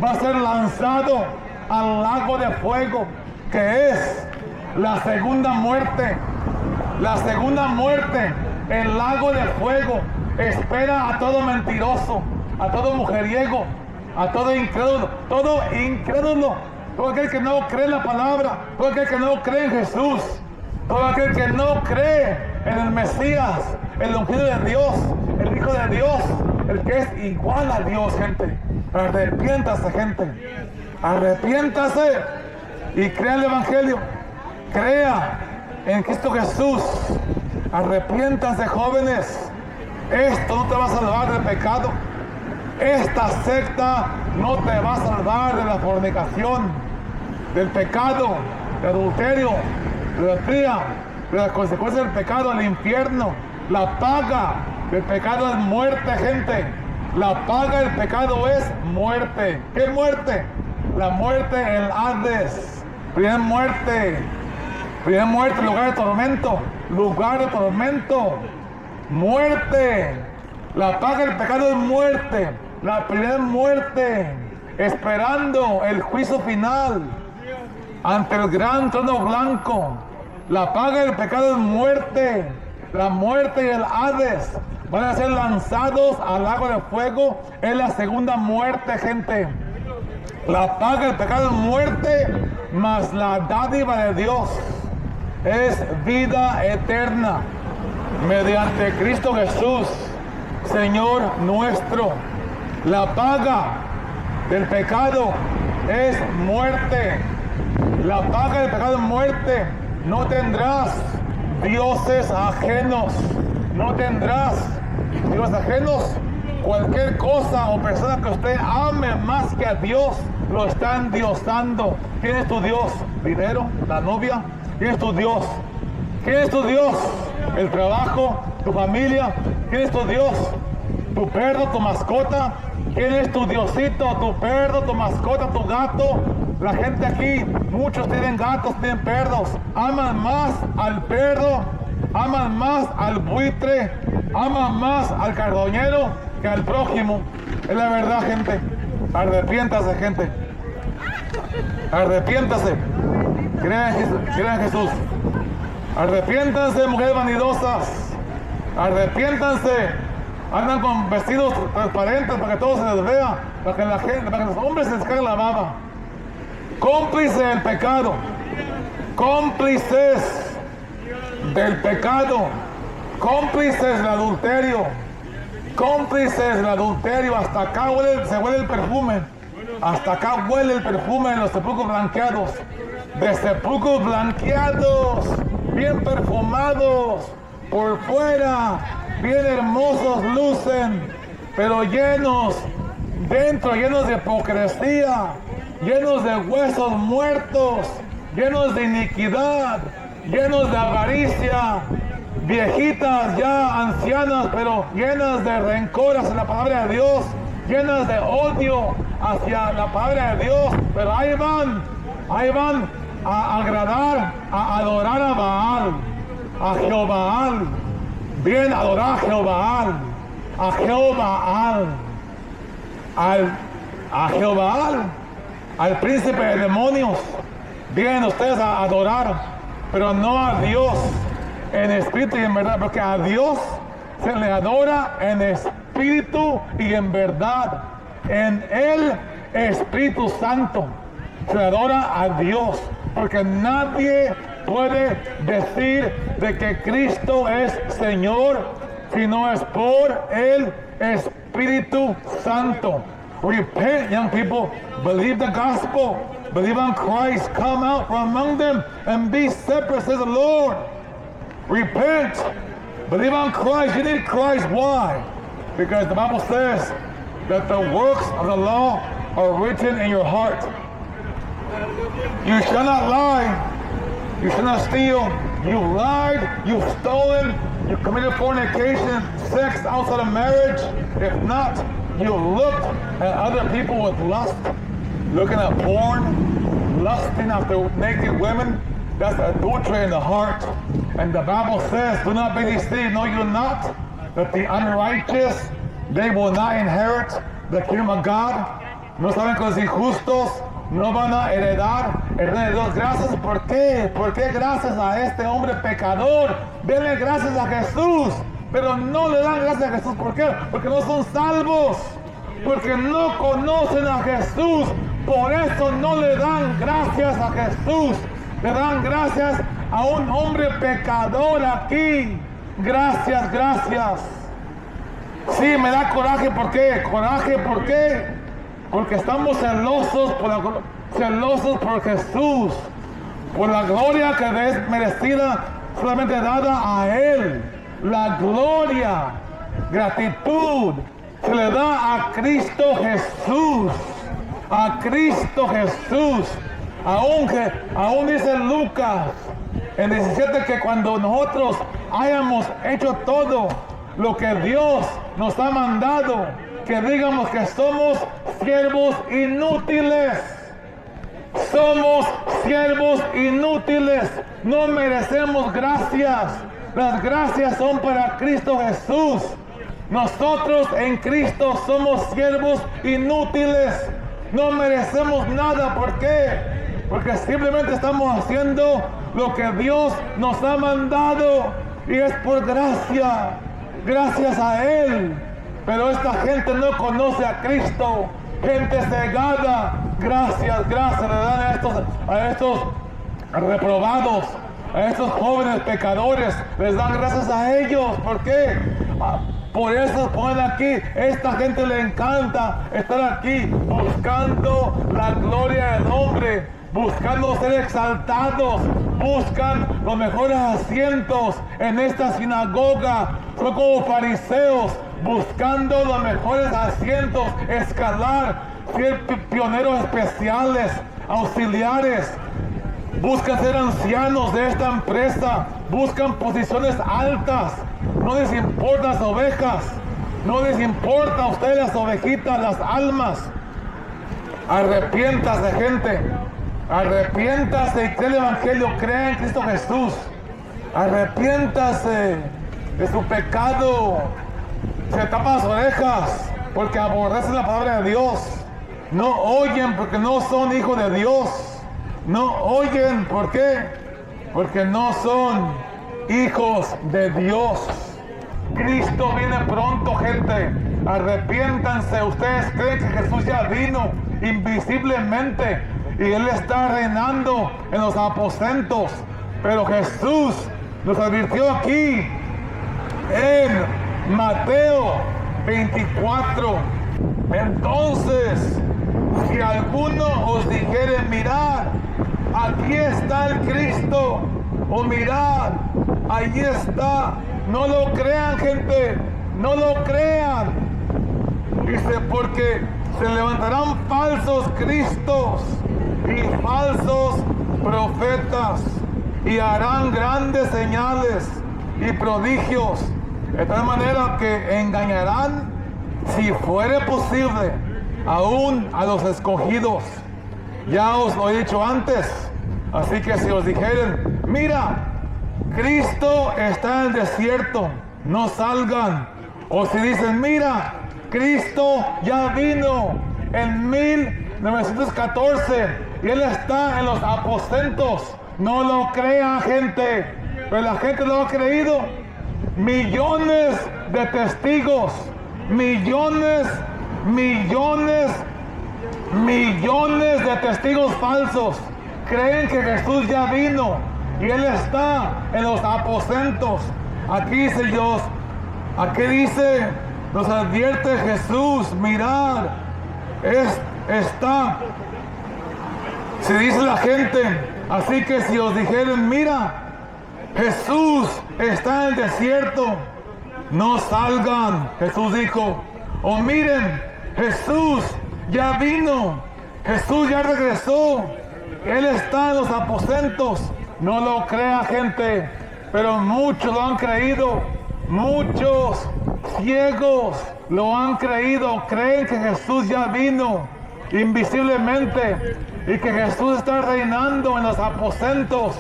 va a ser lanzado al lago de fuego, que es la segunda muerte. La segunda muerte, el lago de fuego, espera a todo mentiroso, a todo mujeriego, a todo incrédulo, todo aquel que no cree en la palabra, todo aquel que no cree en Jesús, todo aquel que no cree en el Mesías, el ungido de Dios, el Hijo de Dios, el que es igual a Dios, gente. Arrepiéntase, gente. Arrepiéntase y crea el Evangelio. Crea en Cristo Jesús. Arrepiéntase, jóvenes. Esto no te va a salvar del pecado. Esta secta no te va a salvar de la fornicación, del pecado, del adulterio, de la idolatría, de las consecuencias del pecado, el infierno. La paga del pecado es muerte, gente. La paga del pecado es muerte. ¿Qué muerte? La muerte en el Hades. Primera muerte, lugar de tormento. Lugar de tormento. Muerte. La paga del pecado es muerte. La primera muerte. Esperando el juicio final ante el gran trono blanco. La paga del pecado es muerte. La muerte y el Hades van a ser lanzados al lago de fuego. Es la segunda muerte, gente. La paga del pecado es muerte, mas la dádiva de Dios es vida eterna mediante Cristo Jesús, Señor nuestro. La paga del pecado es muerte. La paga del pecado es muerte. No tendrás dioses ajenos. No tendrás dioses ajenos. Cualquier cosa o persona que usted ame más que a Dios, lo está endiosando. ¿Quién es tu Dios? ¿Dinero? ¿La novia? ¿Quién es tu Dios? ¿Quién es tu Dios? ¿El trabajo? ¿Tu familia? ¿Quién es tu Dios? ¿Tu perro? ¿Tu mascota? ¿Quién es tu Diosito? ¿Tu perro? ¿Tu mascota? ¿Tu gato? La gente aquí, muchos tienen gatos, tienen perros. Aman más al perro, aman más al buitre, aman más al carroñero que al prójimo. Es la verdad, gente. Arrepiéntase, gente. Arrepiéntase. Crea en Jesús. Arrepiéntanse, mujeres vanidosas. Arrepiéntanse. Andan con vestidos transparentes para que todo se les vea, para que los hombres se les caiga la baba. Cómplices del pecado. Cómplices del pecado. Cómplices del adulterio. Cómplices del adulterio. Hasta acá se huele el perfume. Hasta acá huele el perfume de los sepulcros blanqueados. De sepulcros blanqueados. Bien perfumados. Por fuera. Bien hermosos lucen. Pero llenos dentro llenos de hipocresía, llenos de huesos muertos, llenos de iniquidad, llenos de avaricia, viejitas ya ancianas, pero llenas de rencor hacia la palabra de Dios, llenas de odio hacia la palabra de Dios, pero ahí van a agradar, a adorar a Baal, a Jehová, bien adorar a Jehová, a Jehová, al príncipe de demonios, vienen ustedes a adorar, pero no a Dios en espíritu y en verdad, porque a Dios se le adora en espíritu y en verdad, en el Espíritu Santo se le adora a Dios, porque nadie puede decir de que Cristo es Señor si no es por el Espíritu Santo. Repent, young people, believe the gospel, believe on Christ, come out from among them and be separate, says the Lord. Repent, believe on Christ. You need Christ. Why? Because the Bible says that the works of the law are written in your heart. You shall not lie. You shall not steal. You lied. You've stolen. You committed fornication, sex outside of marriage. If not, you looked at other people with lust, looking at porn, lusting after naked women. That's adultery in the heart. And the Bible says, do not be deceived. No, you're not. That the unrighteous, they will not inherit the kingdom of God. No saben que los injustos no van a heredar el reino de Dios. Gracias, ¿por qué? ¿Por qué gracias a este hombre pecador? Denle gracias a Jesús, pero no le dan gracias a Jesús. ¿Por qué? Porque no son salvos, porque no conocen a Jesús. Por eso no le dan gracias a Jesús. Le dan gracias a un hombre pecador aquí. Gracias, gracias. Sí, me da coraje. ¿Por qué? Coraje, ¿por qué? Porque estamos celosos por Jesús, por la gloria que es merecida solamente dada a Él. La gloria, gratitud se le da a Cristo Jesús. A Cristo Jesús. Aún dice Lucas en 17 que cuando nosotros hayamos hecho todo lo que Dios nos ha mandado, que digamos que somos siervos inútiles. Somos siervos inútiles. No merecemos gracias. Las gracias son para Cristo Jesús. Nosotros en Cristo somos siervos inútiles. No merecemos nada. ¿Por qué? Porque simplemente estamos haciendo lo que Dios nos ha mandado. Y es por gracia. Gracias a Él. Pero esta gente no conoce a Cristo. Gente cegada. Gracias le dan a estos reprobados, a estos jóvenes pecadores. Les dan gracias a ellos. ¿Por qué? Por eso ponen aquí. Esta gente le encanta estar aquí buscando la gloria del hombre, buscando ser exaltados, buscan los mejores asientos en esta sinagoga. Son como fariseos buscando los mejores asientos, escalar, ser pioneros especiales, auxiliares. Buscan ser ancianos de esta empresa, buscan posiciones altas. No les importan las ovejas, no les importa a ustedes las ovejitas, las almas. Arrepiéntase, gente. Arrepiéntase y cree el Evangelio, crea en Cristo Jesús. Arrepiéntase de su pecado. Se tapan las orejas porque aborrecen la palabra de Dios. No oyen porque no son hijos de Dios. No oyen, ¿por qué? Porque no son hijos de Dios. Cristo viene pronto, gente. Arrepiéntanse. Ustedes creen que Jesús ya vino invisiblemente y Él está reinando en los aposentos. Pero Jesús nos advirtió aquí en Mateo 24. Entonces, si alguno os dijere, mirad, aquí está el Cristo, o mirad, allí está, no lo crean, gente, no lo crean. Dice, porque se levantarán falsos cristos y falsos profetas y harán grandes señales y prodigios, de tal manera que engañarán, si fuere posible, aún a los escogidos. Ya os lo he dicho antes, así que si os dijeren, mira, Cristo está en el desierto, no salgan. O si dicen, mira, Cristo ya vino en 1914 y Él está en los aposentos. No lo crean, gente, pero la gente lo ha creído. Millones de testigos, millones de testigos falsos creen que Jesús ya vino y Él está en los aposentos. Aquí dice Dios, aquí dice, nos advierte Jesús, mirad, está. Si dice la gente, así que si os dijeren, mira, Jesús está en el desierto, no salgan. Jesús dijo, o miren, Jesús ya vino, Jesús ya regresó, Él está en los aposentos. No lo crea, gente, pero muchos lo han creído, muchos ciegos lo han creído, creen que Jesús ya vino invisiblemente y que Jesús está reinando en los aposentos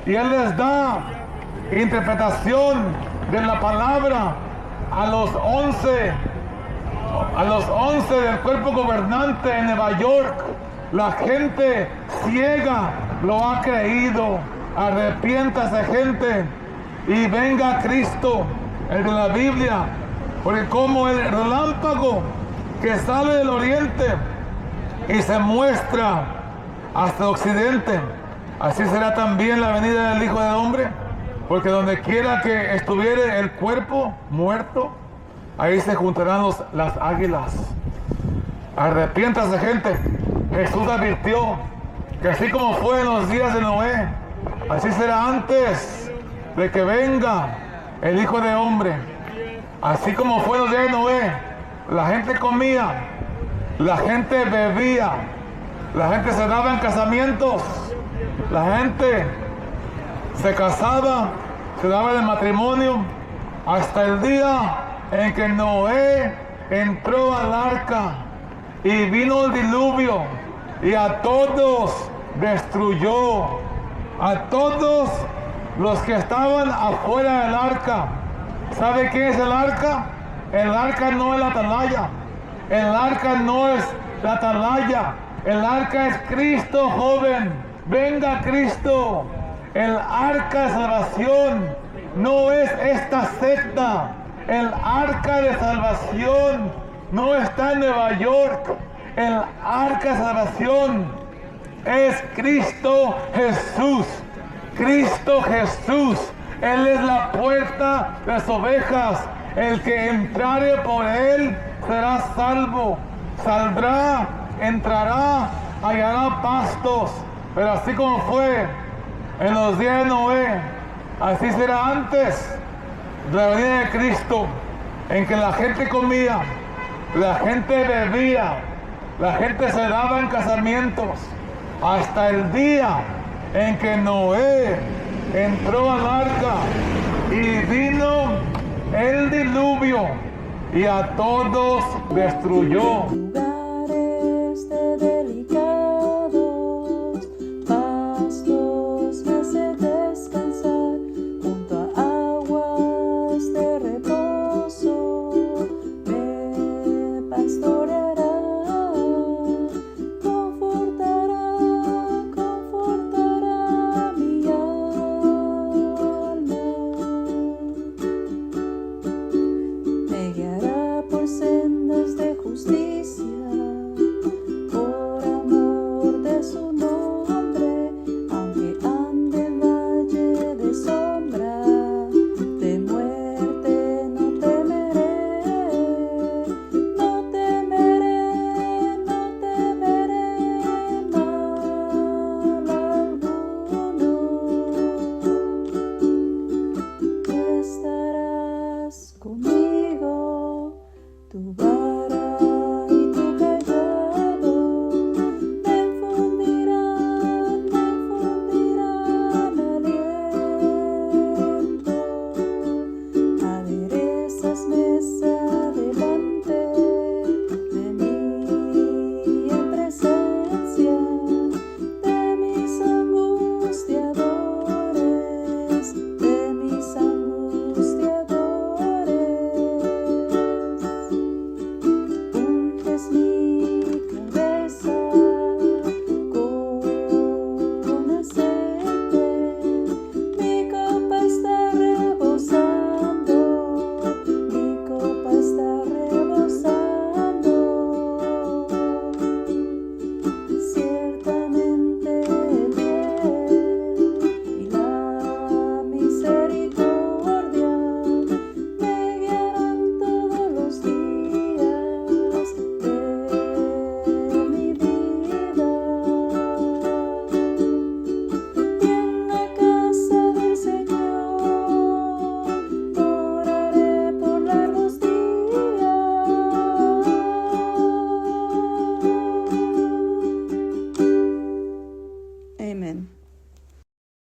y Él les da interpretación de la palabra a los 11 del cuerpo gobernante en Nueva York. La gente ciega lo ha creído. Arrepiéntase, gente, y venga Cristo, el de la Biblia, porque como el relámpago que sale del oriente y se muestra hasta el occidente, así será también la venida del Hijo del Hombre, porque donde quiera que estuviere el cuerpo muerto, ahí se juntarán las águilas. Arrepiéntase, gente. Jesús advirtió que así como fue en los días de Noé, así será antes de que venga el Hijo del Hombre. Así como fue en los días de Noé, la gente comía, la gente bebía, la gente se daba en casamientos, la gente se casaba, se daba el matrimonio, hasta el día en que Noé entró al arca y vino el diluvio y a todos destruyó, a todos los que estaban afuera del arca. ¿Sabe qué es el arca? El arca no es la atalaya, el arca no es la atalaya, el arca es Cristo, joven. Venga Cristo. El arca de salvación no es esta secta. El arca de salvación no está en Nueva York. El arca de salvación es Cristo Jesús. Cristo Jesús. Él es la puerta de las ovejas. El que entrare por él será salvo. Saldrá, entrará, hallará pastos. Pero así como fue en los días de Noé, así será antes de la venida de Cristo, en que la gente comía, la gente bebía, la gente se daba en casamientos, hasta el día en que Noé entró al arca y vino el diluvio y a todos destruyó. Lugares de delicados pastos me hace descansar, junto a aguas de reposo me pastoreará, confortará mi alma, me guiará por sendas de justicia Amén.